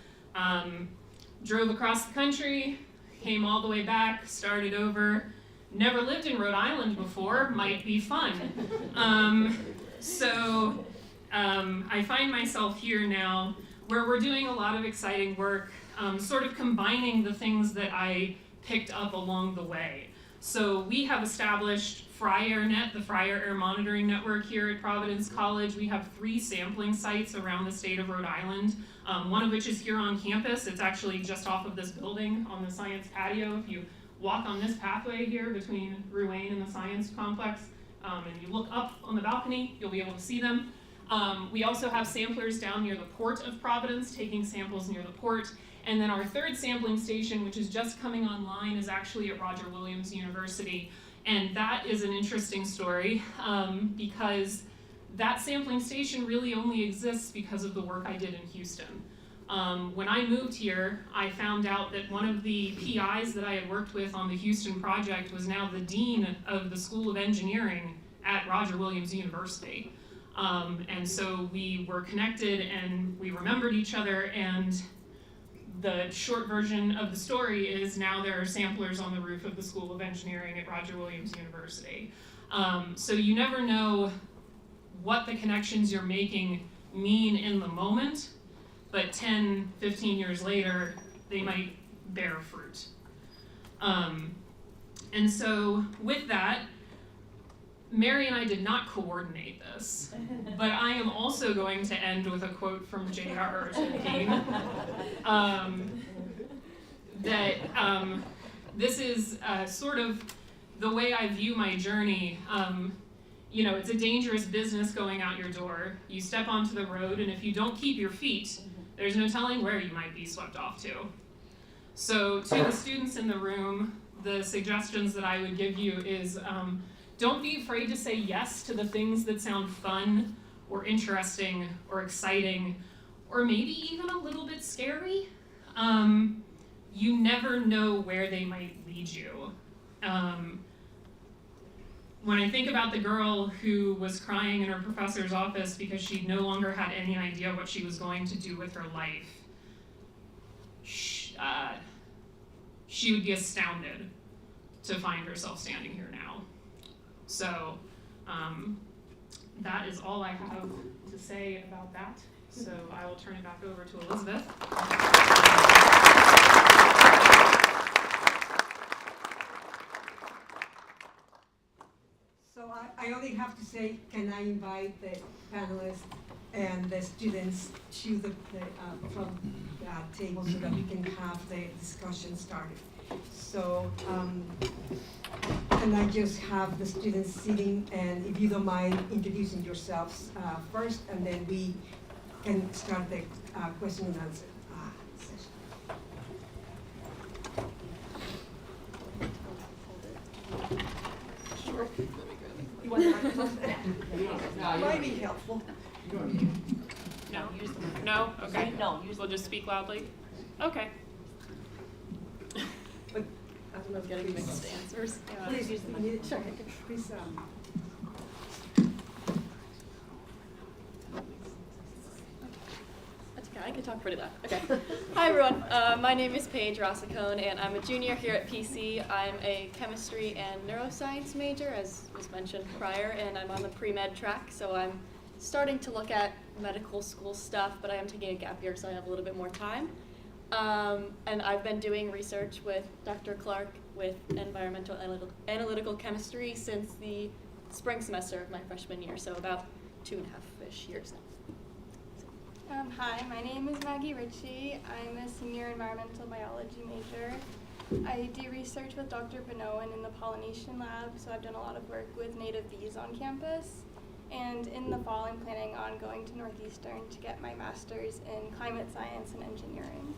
drove across the country, came all the way back, started over. Never lived in Rhode Island before, might be fun. So I find myself here now where we're doing a lot of exciting work, sort of combining the things that I picked up along the way. So we have established FryAirNet, the Fryer Air Monitoring Network here at Providence College. We have 3 sampling sites around the state of Rhode Island, one of which is here on campus. It's actually just off of this building on the science patio. If you walk on this pathway here between Ruane and the science complex, and you look up on the balcony, you'll be able to see them. We also have samplers down near the port of Providence, taking samples near the port. And then our 3rd sampling station, which is just coming online, is actually at Roger Williams University. And that is an interesting story because that sampling station really only exists because of the work I did in Houston. When I moved here, I found out that one of the PIs that I had worked with on the Houston project was now the dean of the School of Engineering at Roger Williams University. And so we were connected and we remembered each other, and the short version of the story is now there are samplers on the roof of the School of Engineering at Roger Williams University. So you never know what the connections you're making mean in the moment, but 10, 15 years later, they might bear fruit. And so with that, Mary and I did not coordinate this, but I am also going to end with a quote from J.R.R. Tolkien, that this is sort of the way I view my journey. You know, it's a dangerous business going out your door. You step onto the road, and if you don't keep your feet, there's no telling where you might be swept off to. So to the students in the room, the suggestions that I would give you is don't be afraid to say yes to the things that sound fun or interesting or exciting or maybe even a little bit scary. You never know where they might lead you. When I think about the girl who was crying in her professor's office because she no longer had any idea what she was going to do with her life, she would be astounded to find herself standing here now. So that is all I have to say about that. So I will turn it back over to Elizabeth. So I only have to say, can I invite the panelists and the students to the from the table so that we can have the discussion started. So and I just have the students sitting, and if you don't mind introducing yourselves first, and then we can start the question and answer session. Sure. You want the microphone? Might be helpful. No? No? Okay. No. We'll just speak loudly? Okay. But I don't know if Getting please- mixed answers. Please use the mic. Sure. Please. That's okay, I can talk pretty loud. Okay. Hi everyone, my name is Paige Rossicone and I'm a junior here at PC. I'm a chemistry and neuroscience major, as was mentioned prior, and I'm on the pre-med track, so I'm starting to look at medical school stuff, but I am taking a gap year so I have a little bit more time. And I've been doing research with Dr. Clark with environmental analytical chemistry since the spring semester of my freshman year, so about 2.5-ish years now. Hi, my name is Maggie Ritchie. I'm a senior environmental biology major. I do research with Dr. Benowen in the pollination lab, so I've done a lot of work with native bees on campus. And in the fall, I'm planning on going to Northeastern to get my master's in climate science and engineering.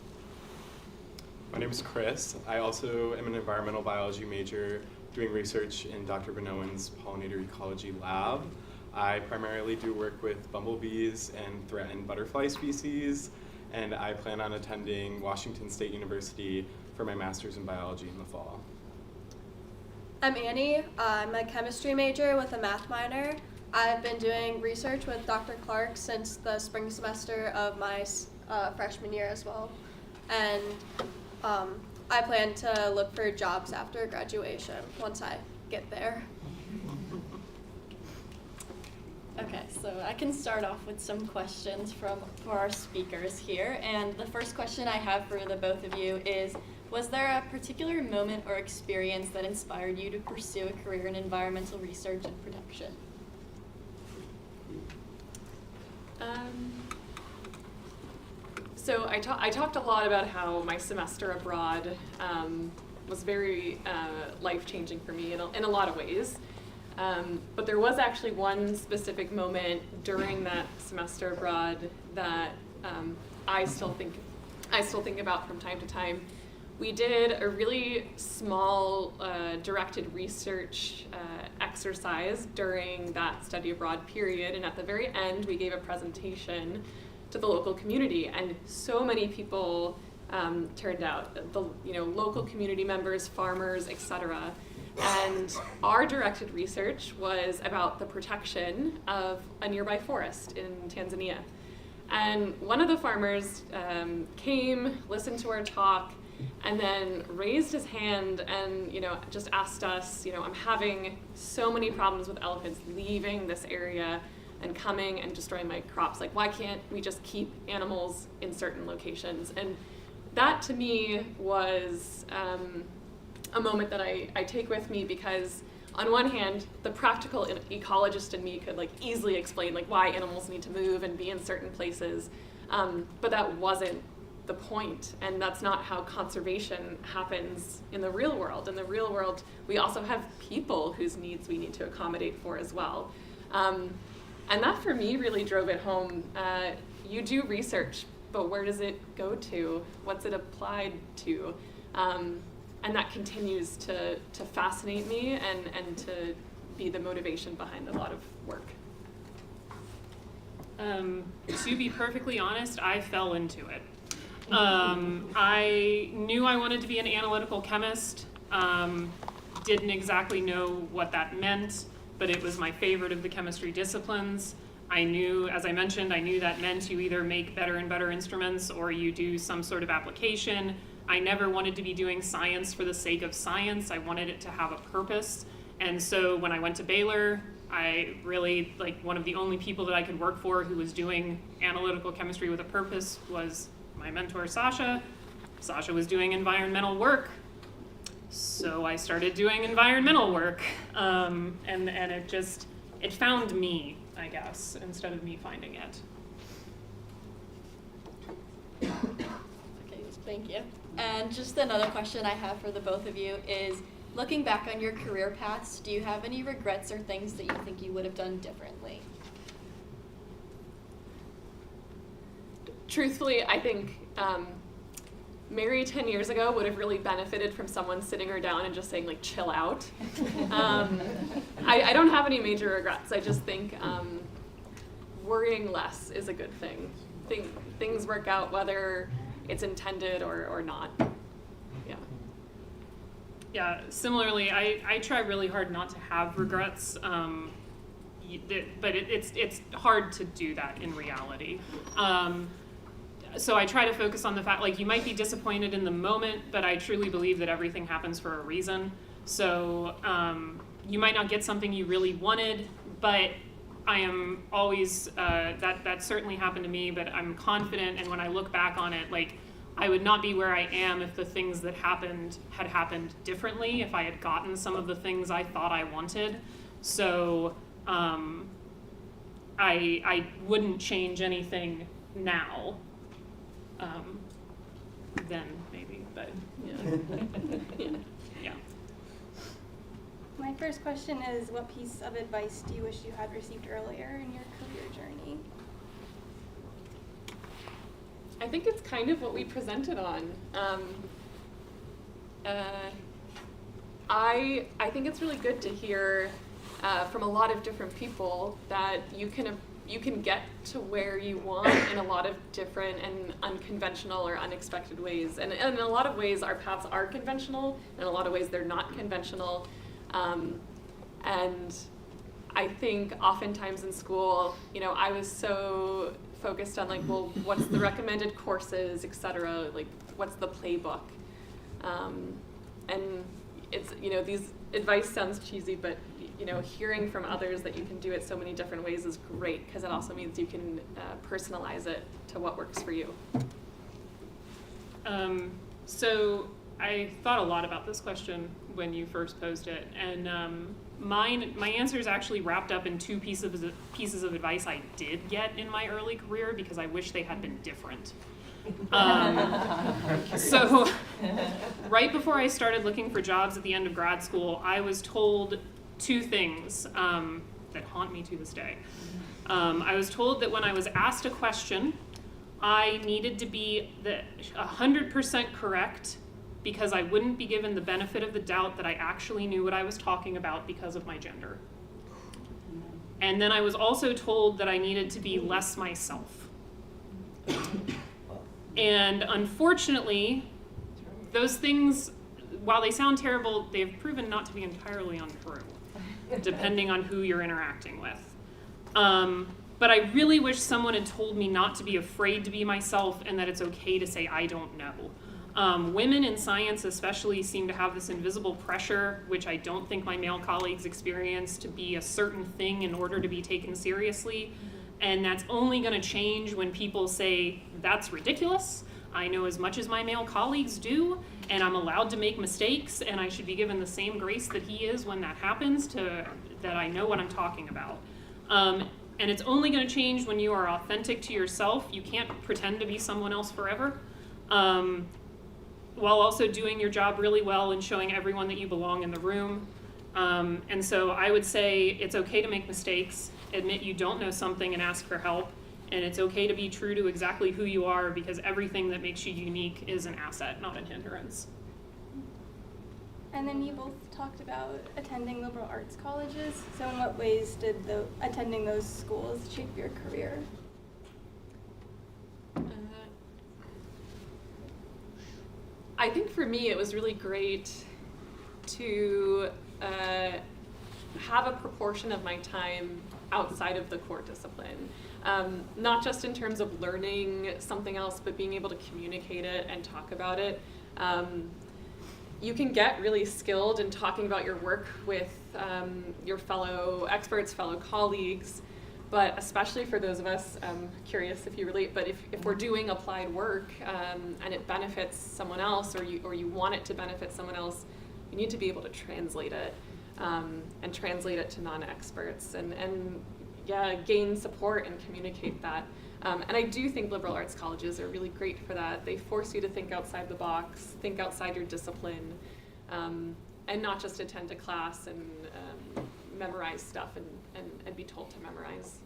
My name is Chris. I also am an environmental biology major doing research in Dr. Benowen's pollinator ecology lab. I primarily do work with bumblebees and threatened butterfly species, and I plan on attending Washington State University for my master's in biology in the fall. I'm Annie. I'm a chemistry major with a math minor. I've been doing research with Dr. Clark since the spring semester of my freshman year as well. And I plan to look for jobs after graduation once I get there. Okay, so I can start off with some questions for our speakers here. And the first question I have for the both of you is, Was there a particular moment or experience that inspired you to pursue a career in environmental research and protection? So I talked a lot about how my semester abroad was very life-changing for me in a lot of ways. But there was actually one specific moment during that semester abroad that I still think about from time to time. We did a really small directed research exercise during that study abroad period, and at the very end we gave a presentation to the local community, and so many people turned out, local community members, farmers, etc. And our directed research was about the protection of a nearby forest in Tanzania. And one of the farmers came, listened to our talk, and then raised his hand and just asked us, I'm having so many problems with elephants leaving this area and coming and destroying my crops. Like, why can't we just keep animals in certain locations? And that to me was a moment that I take with me, because on one hand, the practical ecologist in me could easily explain why animals need to move and be in certain places, but that wasn't the point, and that's not how conservation happens in the real world. In the real world, we also have people whose needs we need to accommodate for as well. And that for me really drove it home. You do research, but where does it go to? What's it applied to? And that continues to fascinate me and to be the motivation behind a lot of work. To be perfectly honest, I fell into it. I knew I wanted to be an analytical chemist. Didn't exactly know what that meant, but it was my favorite of the chemistry disciplines. I knew, as I mentioned, that meant you either make better and better instruments or you do some sort of application. I never wanted to be doing science for the sake of science. I wanted it to have a purpose. And so when I went to Baylor, I really, one of the only people that I could work for who was doing analytical chemistry with a purpose was my mentor, Sasha. Sasha was doing environmental work, so I started doing environmental work. And it found me, I guess, instead of me finding it. Okay, thank you. And just another question I have for the both of you is, looking back on your career paths, do you have any regrets or things that you think you would have done differently? Truthfully, I think Mary 10 years ago would have really benefited from someone sitting her down and just saying, chill out. I don't have any major regrets. I just think worrying less is a good thing. Things work out whether it's intended or not. Yeah. Yeah, similarly, I try really hard not to have regrets, but it's hard to do that in reality. So I try to focus on the fact, you might be disappointed in the moment, but I truly believe that everything happens for a reason. So you might not get something you really wanted, but I am always, that certainly happened to me, but I'm confident, and when I look back on it, I would not be where I am if the things that happened had happened differently, if I had gotten some of the things I thought I wanted. So I wouldn't change anything now. Then maybe, but yeah. My first question is, what piece of advice do you wish you had received earlier in your career journey? I think it's kind of what we presented on. I think it's really good to hear from a lot of different people that you can get to where you want in a lot of different and unconventional or unexpected ways. And in a lot of ways, our paths are conventional, and in a lot of ways, they're not conventional. And I think oftentimes in school, I was so focused on what's the recommended courses, et cetera, what's the playbook. And it's, these advice sounds cheesy, but hearing from others that you can do it so many different ways is great, because it also means you can personalize it to what works for you. So I thought a lot about this question when you first posed it, and my answer is actually wrapped up in two pieces of advice I did get in my early career because I wish they had been different. So right before I started looking for jobs at the end of grad school, I was told two things that haunt me to this day. I was told that when I was asked a question, I needed to be 100% correct because I wouldn't be given the benefit of the doubt that I actually knew what I was talking about because of my gender. And then I was also told that I needed to be less myself. And unfortunately, those things, while they sound terrible, they've proven not to be entirely untrue, depending on who you're interacting with. But I really wish someone had told me not to be afraid to be myself and that it's okay to say I don't know. Women in science especially seem to have this invisible pressure, which I don't think my male colleagues experience, to be a certain thing in order to be taken seriously. And that's only going to change when people say, that's ridiculous, I know as much as my male colleagues do, and I'm allowed to make mistakes, and I should be given the same grace that he is when that happens, that I know what I'm talking about. And it's only going to change when you are authentic to yourself. You can't pretend to be someone else forever, while also doing your job really well and showing everyone that you belong in the room. And so I would say it's okay to make mistakes, admit you don't know something and ask for help, and it's okay to be true to exactly who you are because everything that makes you unique is an asset, not a hindrance. And then you both talked about attending liberal arts colleges. So in what ways did attending those schools shape your career? I think for me it was really great to have a proportion of my time outside of the core discipline. Not just in terms of learning something else, but being able to communicate it and talk about it. You can get really skilled in talking about your work with your fellow experts, fellow colleagues, but especially for those of us, curious if you relate, but if we're doing applied work and it benefits someone else or you want it to benefit someone else, you need to be able to translate it and translate it to non-experts and gain support and communicate that. And I do think liberal arts colleges are really great for that. They force you to think outside the box, think outside your discipline, and not just attend a class and memorize stuff and be told to memorize.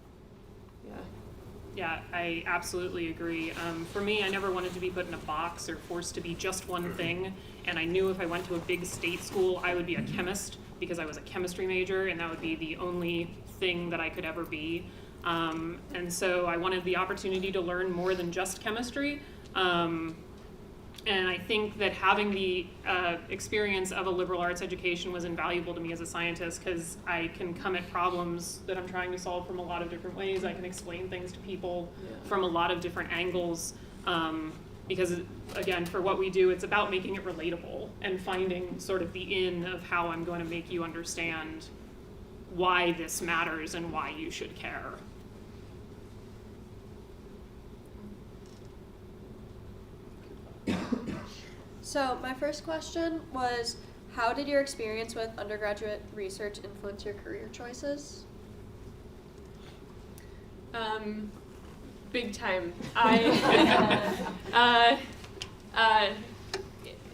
Yeah, I absolutely agree. For me, I never wanted to be put in a box or forced to be just one thing, and I knew if I went to a big state school, I would be a chemist because I was a chemistry major, and that would be the only thing that I could ever be. And so I wanted the opportunity to learn more than just chemistry. And I think that having the experience of a liberal arts education was invaluable to me as a scientist because I can come at problems that I'm trying to solve from a lot of different ways. I can explain things to people from a lot of different angles. Because again, for what we do, it's about making it relatable and finding sort of the in of how I'm going to make you understand why this matters and why you should care. So my first question was, how did your experience with undergraduate research influence your career choices? Big time.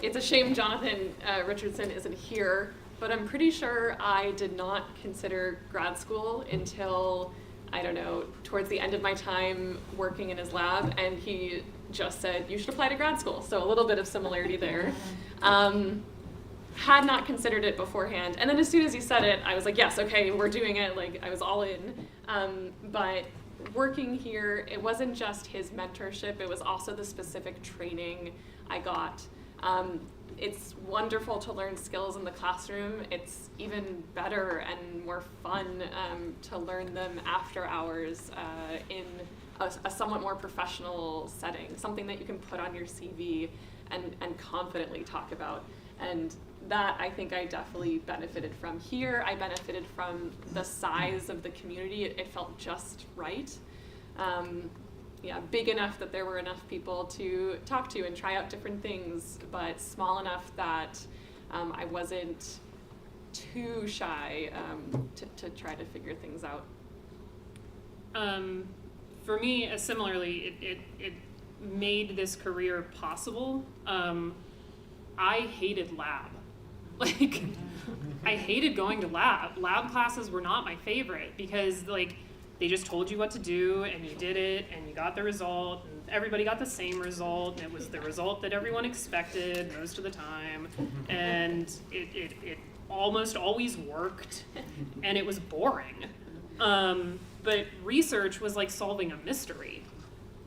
It's a shame Jonathan Richardson isn't here, but I'm pretty sure I did not consider grad school until, I don't know, towards the end of my time working in his lab, and he just said, you should apply to grad school. So a little bit of similarity there. Had not considered it beforehand. And then as soon as he said it, I was like, yes, okay, we're doing it. Like, I was all in. But working here, it wasn't just his mentorship, it was also the specific training I got. It's wonderful to learn skills in the classroom. It's even better and more fun to learn them after hours in a somewhat more professional setting, something that you can put on your CV and confidently talk about. And that I think I definitely benefited from here. I benefited from the size of the community. It felt just right. big enough that there were enough people to talk to and try out different things, but small enough that I wasn't too shy to try to figure things out. For me, similarly, it made this career possible. I hated lab. Like, I hated going to lab. Lab classes were not my favorite because, like, they just told you what to do and you did it and you got the result and everybody got the same result and it was the result that everyone expected most of the time, and it almost always worked and it was boring. But research was like solving a mystery.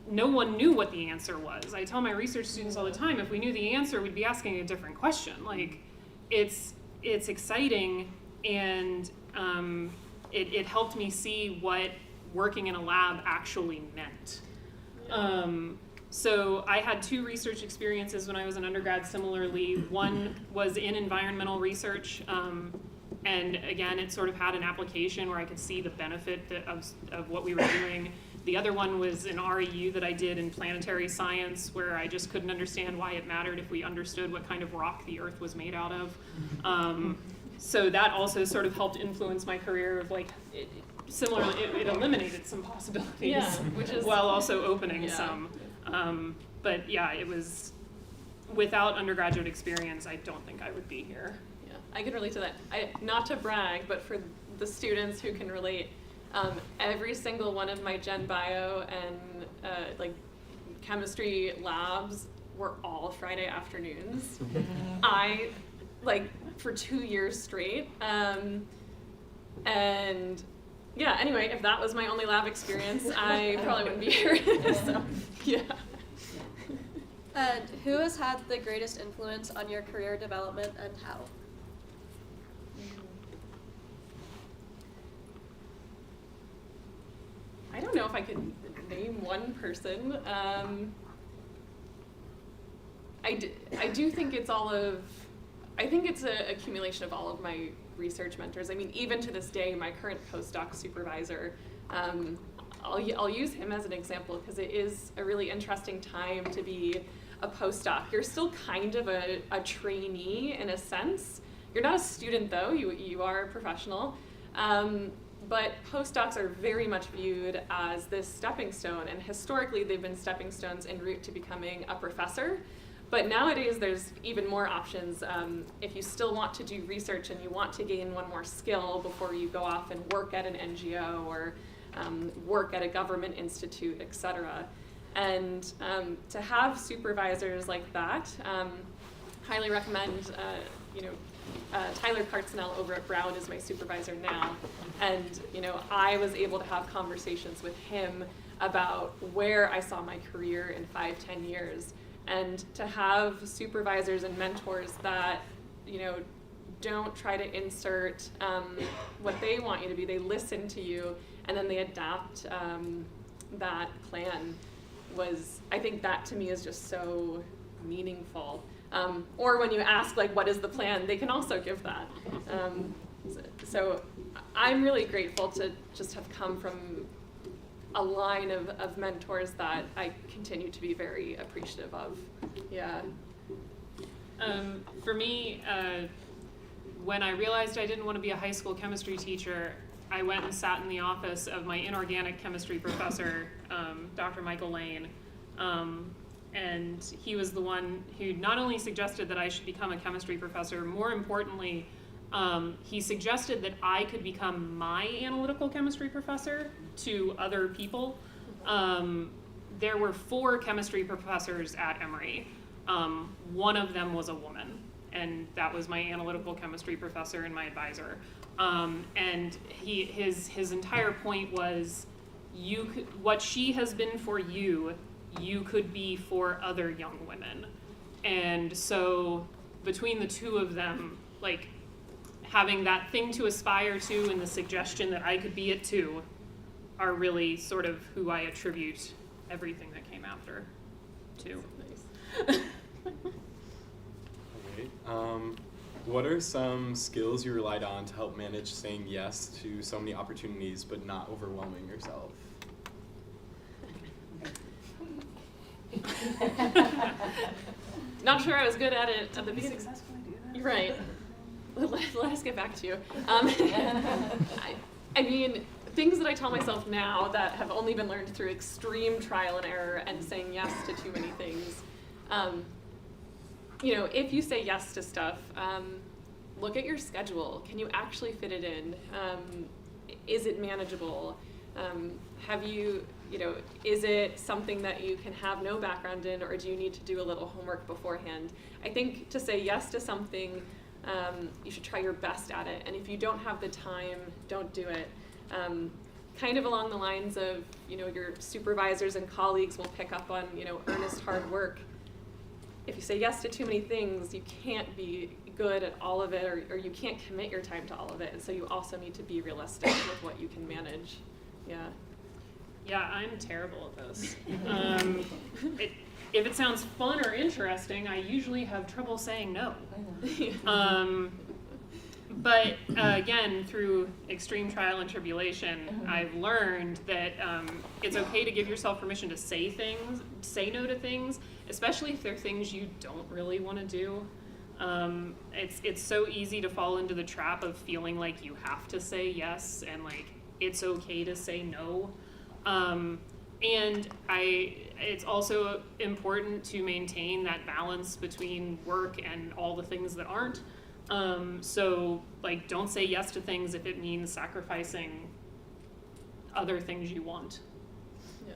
No one knew what the answer was. I tell my research students all the time, if we knew the answer, we'd be asking a different question. Like, it's exciting, and it helped me see what working in a lab actually meant. So I had 2 research experiences when I was an undergrad similarly. One was in environmental research, and again, it sort of had an application where I could see the benefit of what we were doing. The other one was an REU that I did in planetary science, where I just couldn't understand why it mattered if we understood what kind of rock the Earth was made out of. So that also sort of helped influence my career of, like, similarly, it eliminated some possibilities, which is, while also opening some. But yeah, it was, without undergraduate experience, I don't think I would be here. Yeah, I can relate to that. Not to brag, but for the students who can relate, every single one of my Gen Bio and like chemistry labs were all Friday afternoons. I, like, for 2 years straight. And yeah, anyway, if that was my only lab experience, I probably wouldn't be here. So, yeah. And who has had the greatest influence on your career development and how? I don't know if I could name one person. I do think it's I think it's an accumulation of all of my research mentors. I mean, even to this day, my current postdoc supervisor, I'll use him as an example because it is a really interesting time to be a postdoc. You're still kind of a trainee in a sense. You're not a student though, you are a professional. But postdocs are very much viewed as this stepping stone, and historically they've been stepping stones en route to becoming a professor. But nowadays there's even more options. If you still want to do research and you want to gain one more skill before you go off and work at an NGO or work at a government institute, etc. And to have supervisors like that, highly recommend, Tyler Cartsnell over at Brown is my supervisor now, and I was able to have conversations with him about where I saw my career in 5-10 years, and to have supervisors and mentors that don't try to insert what they want you to be. They listen to you and then they adapt that plan. I think that to me is just so meaningful. Or when you ask, like, what is the plan, they can also give that. So I'm really grateful to just have come from a line of mentors that I continue to be very appreciative of. Yeah. For me, when I realized I didn't want to be a high school chemistry teacher, I went and sat in the office of my inorganic chemistry professor, Dr. Michael Lane. And he was the one who not only suggested that I should become a chemistry professor, more importantly, he suggested that I could become my analytical chemistry professor to other people. There were 4 chemistry professors at Emory. One of them was a woman, and that was my analytical chemistry professor and my advisor. And his entire point was, what she has been for you, you could be for other young women. And so between the two of them, like, having that thing to aspire to and the suggestion that I could be it too are really sort of who I attribute everything that came after to. Nice. Alright. What are some skills you relied on to help manage saying yes to so many opportunities but not overwhelming yourself? Not sure I was good at it at the beginning. Successfully do that. Right. Let us get back to you. I mean, things that I tell myself now that have only been learned through extreme trial and error and saying yes to too many things. You know, if you say yes to stuff, look at your schedule. Can you actually fit it in? Is it manageable? Have you, you know, is it something that you can have no background in, or do you need to do a little homework beforehand? I think to say yes to something, you should try your best at it. And if you don't have the time, don't do it. Kind of along the lines of, you know, your supervisors and colleagues will pick up on, you know, earnest hard work. If you say yes to too many things, you can't be good at all of it, or you can't commit your time to all of it. And so you also need to be realistic with what you can manage. Yeah. Yeah, I'm terrible at this. If it sounds fun or interesting, I usually have trouble saying no. But again, through extreme trial and tribulation, I've learned that it's okay to give yourself permission to say no to things, especially if they're things you don't really want to do. It's so easy to fall into the trap of feeling like you have to say yes, and like it's okay to say no. And it's also important to maintain that balance between work and all the things that aren't. So like, don't say yes to things if it means sacrificing other things you want. Yeah.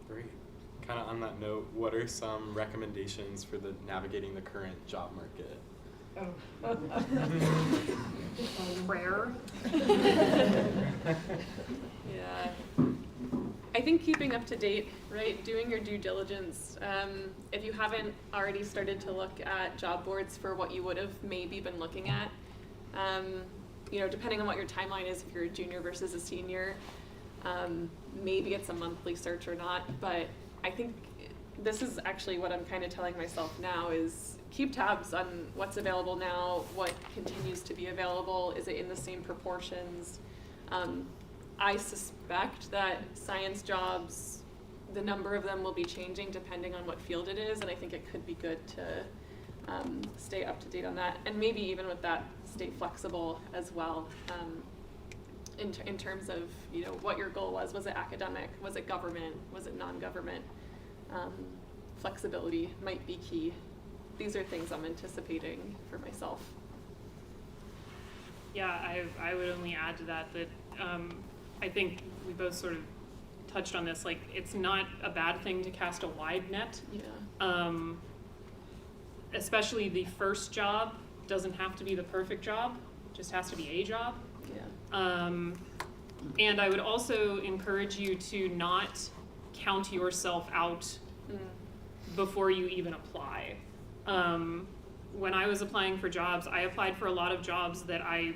Great. Kind of on that note, what are some recommendations for navigating the current job market? Prayer. Yeah. I think keeping up to date, right? Doing your due diligence. If you haven't already started to look at job boards for what you would have maybe been looking at, you know, depending on what your timeline is, if you're a junior versus a senior, maybe it's a monthly search or not. But I think this is actually what I'm kind of telling myself now is keep tabs on what's available now, what continues to be available, is it in the same proportions? I suspect that science jobs, the number of them will be changing depending on what field it is, and I think it could be good to stay up to date on that, and maybe even with that, stay flexible as well, in terms of, you know, what your goal was. Was it academic? Was it government? Was it non-government? Flexibility might be key. These are things I'm anticipating for myself. Yeah, I would only add to that I think we both sort of touched on this, like, it's not a bad thing to cast a wide net. Yeah. Especially the first job doesn't have to be the perfect job, it just has to be a job. Yeah. And I would also encourage you to not count yourself out before you even apply. When I was applying for jobs, I applied for a lot of jobs that I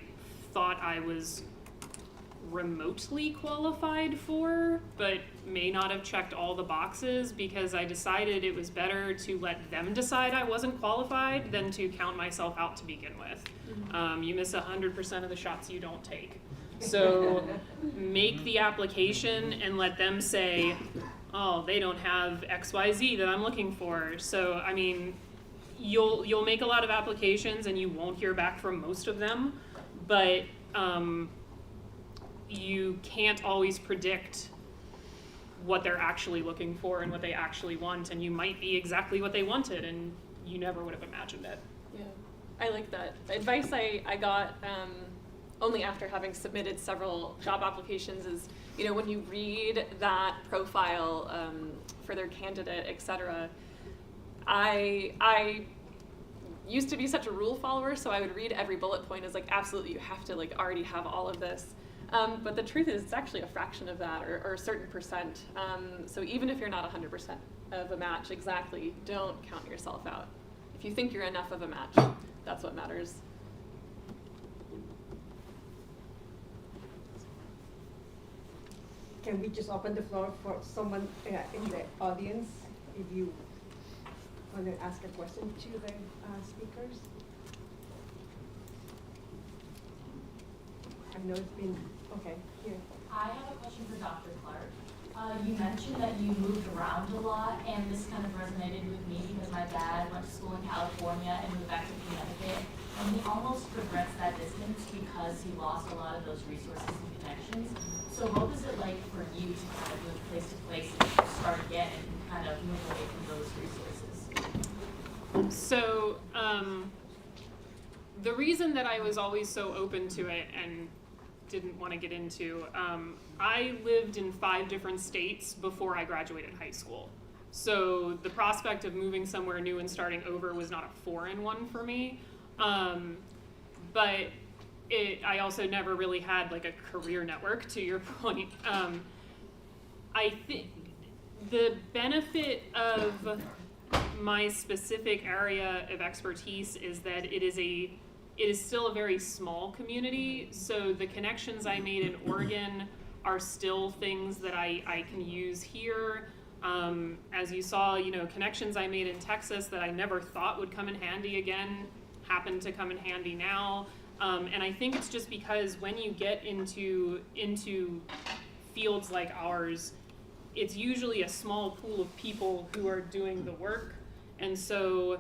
thought I was remotely qualified for, but may not have checked all the boxes, because I decided it was better to let them decide I wasn't qualified than to count myself out to begin with. You miss 100% of the shots you don't take. So make the application and let them say, oh, they don't have XYZ that I'm looking for. So, I mean, you'll make a lot of applications and you won't hear back from most of them, but you can't always predict what they're actually looking for and what they actually want, and you might be exactly what they wanted and you never would have imagined it. Yeah, I like that. The advice I got only after having submitted several job applications is, you know, when you read that profile for their candidate, etc., I used to be such a rule follower, so I would read every bullet point as like, absolutely, you have to like already have all of this. But the truth is, it's actually a fraction of that, or a certain percent. So even if you're not 100% of a match exactly, don't count yourself out. If you think you're enough of a match, that's what matters. Can we just open the floor for someone in the audience, if you want to ask a question to the speakers? I know it's been, okay, here. I have a question for Dr. Clark. You mentioned that you moved around a lot, and this kind of resonated with me because my dad went to school in California and moved back to Connecticut, and he almost regrets that distance because he lost a lot of those resources and connections. So what was it like for you to kind of move place to place and start again and kind of move away from those resources? So the reason that I was always so open to it and didn't want to get into, I lived in 5 different states before I graduated high school. So the prospect of moving somewhere new and starting over was not a foreign one for me. But I also never really had like a career network, to your point. I think the benefit of my specific area of expertise is that it is still a very small community, so the connections I made in Oregon are still things that I can use here. As you saw, connections I made in Texas that I never thought would come in handy again happen to come in handy now. And I think it's just because when you get into fields like ours, it's usually a small pool of people who are doing the work. And so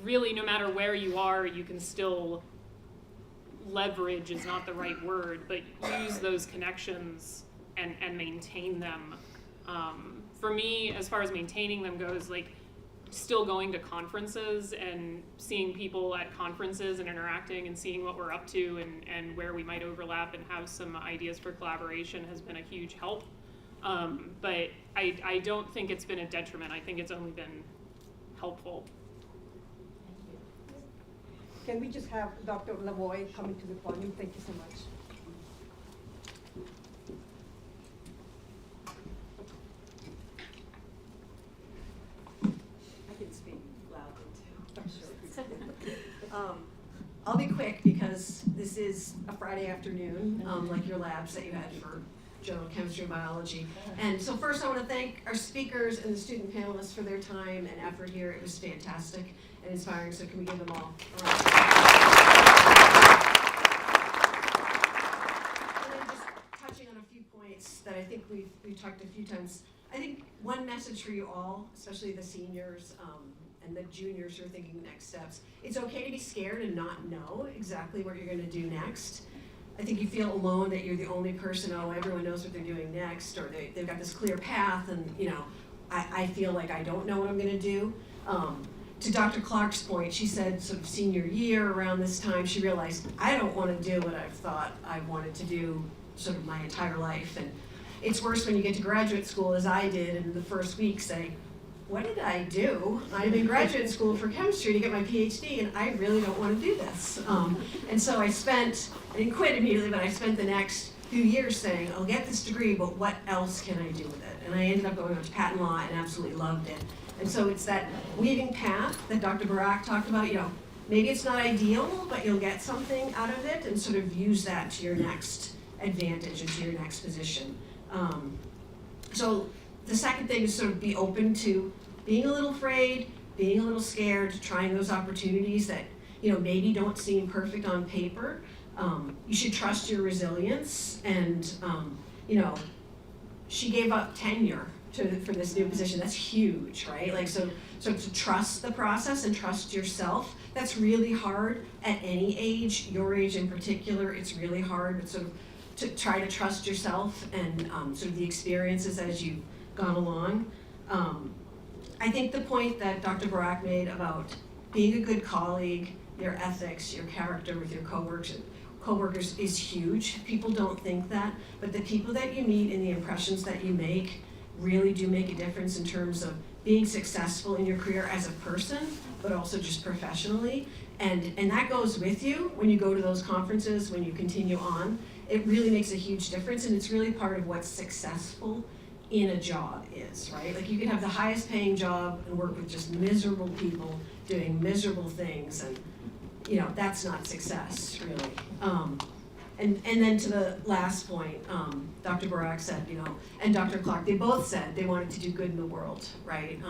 really, no matter where you are, you can still leverage is not the right word, but use those connections and maintain them. For me, as far as maintaining them goes, like still going to conferences and seeing people at conferences and interacting and seeing what we're up to and where we might overlap and have some ideas for collaboration has been a huge help. But I don't think it's been a detriment. I think it's only been helpful. Can we just have Dr. Lavoie coming to the podium? Thank you so much. I can speak loudly too. I'll be quick because this is a Friday afternoon, like your labs that you had for general chemistry and biology. And so first I want to thank our speakers and the student panelists for their time and effort here. It was fantastic and inspiring, so can we give them all a round of applause? And then just touching on a few points that I think we've talked a few times. I think one message for you all, especially the seniors and the juniors who are thinking next steps, it's okay to be scared and not know exactly what you're going to do next. I think you feel alone that you're the only person, everyone knows what they're doing next, or they've got this clear path, and I feel like I don't know what I'm going to do. To Dr. Clark's point, she said sort of senior year around this time, she realized I don't want to do what I've thought I wanted to do sort of my entire life. And it's worse when you get to graduate school, as I did, and in the first week say, what did I do? I'm in graduate school for chemistry to get my Ph.D. and I really don't want to do this. And so I didn't quit immediately, but I spent the next few years saying, I'll get this degree, but what else can I do with it? And I ended up going on to patent law and absolutely loved it. And so it's that weaving path that Dr. Burak talked about, maybe it's not ideal, but you'll get something out of it and sort of use that to your next advantage and to your next position. So the second thing is sort of be open to being a little afraid, being a little scared, trying those opportunities that maybe don't seem perfect on paper. You should trust your resilience, and she gave up tenure for this new position. That's huge, right? Like so to trust the process and trust yourself. That's really hard at any age, your age in particular. It's really hard, but sort of to try to trust yourself and sort of the experiences as you've gone along. I think the point that Dr. Burak made about being a good colleague, your ethics, your character with your coworkers is huge. People don't think that, but the people that you meet and the impressions that you make really do make a difference in terms of being successful in your career as a person, but also just professionally. And that goes with you when you go to those conferences, when you continue on. It really makes a huge difference, and it's really part of what's successful in a job is, right? Like you can have the highest paying job and work with just miserable people doing miserable things, and that's not success, really. And then to the last point, Dr. Burak said, and Dr. Clark, they both said they wanted to do good in the world, right?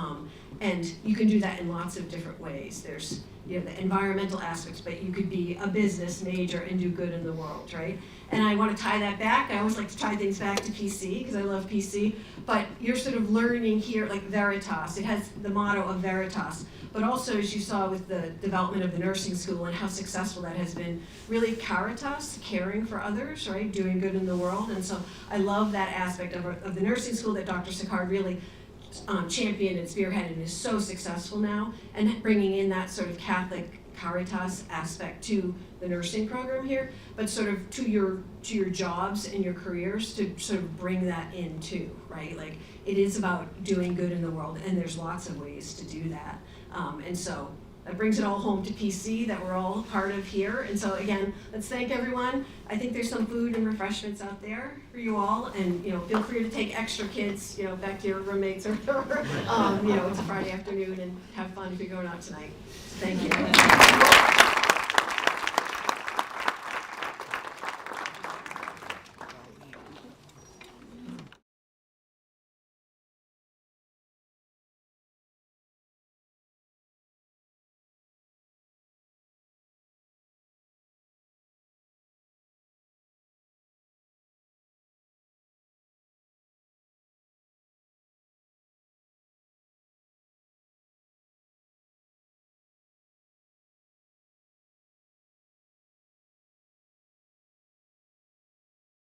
And you can do that in lots of different ways. There's the environmental aspects, but you could be a business major and do good in the world, right? And I want to tie that back. I always like to tie things back to PC because I love PC. But you're sort of learning here, like Veritas. It has the motto of Veritas. But also, as you saw with the development of the nursing school and how successful that has been, really caritas, caring for others, right? Doing good in the world. And so I love that aspect of the nursing school that Dr. Sicard really championed and spearheaded and is so successful now, and bringing in that sort of Catholic caritas aspect to the nursing program here, but sort of to your jobs and your careers to sort of bring that in too, right? Like it is about doing good in the world, and there's lots of ways to do that. And so that brings it all home to PC that we're all part of here. And so again, let's thank everyone. I think there's some food and refreshments out there for you all, and feel free to take extra kids, back to your roommates or whatever. It's a Friday afternoon, and have fun if you're going out tonight. Thank you.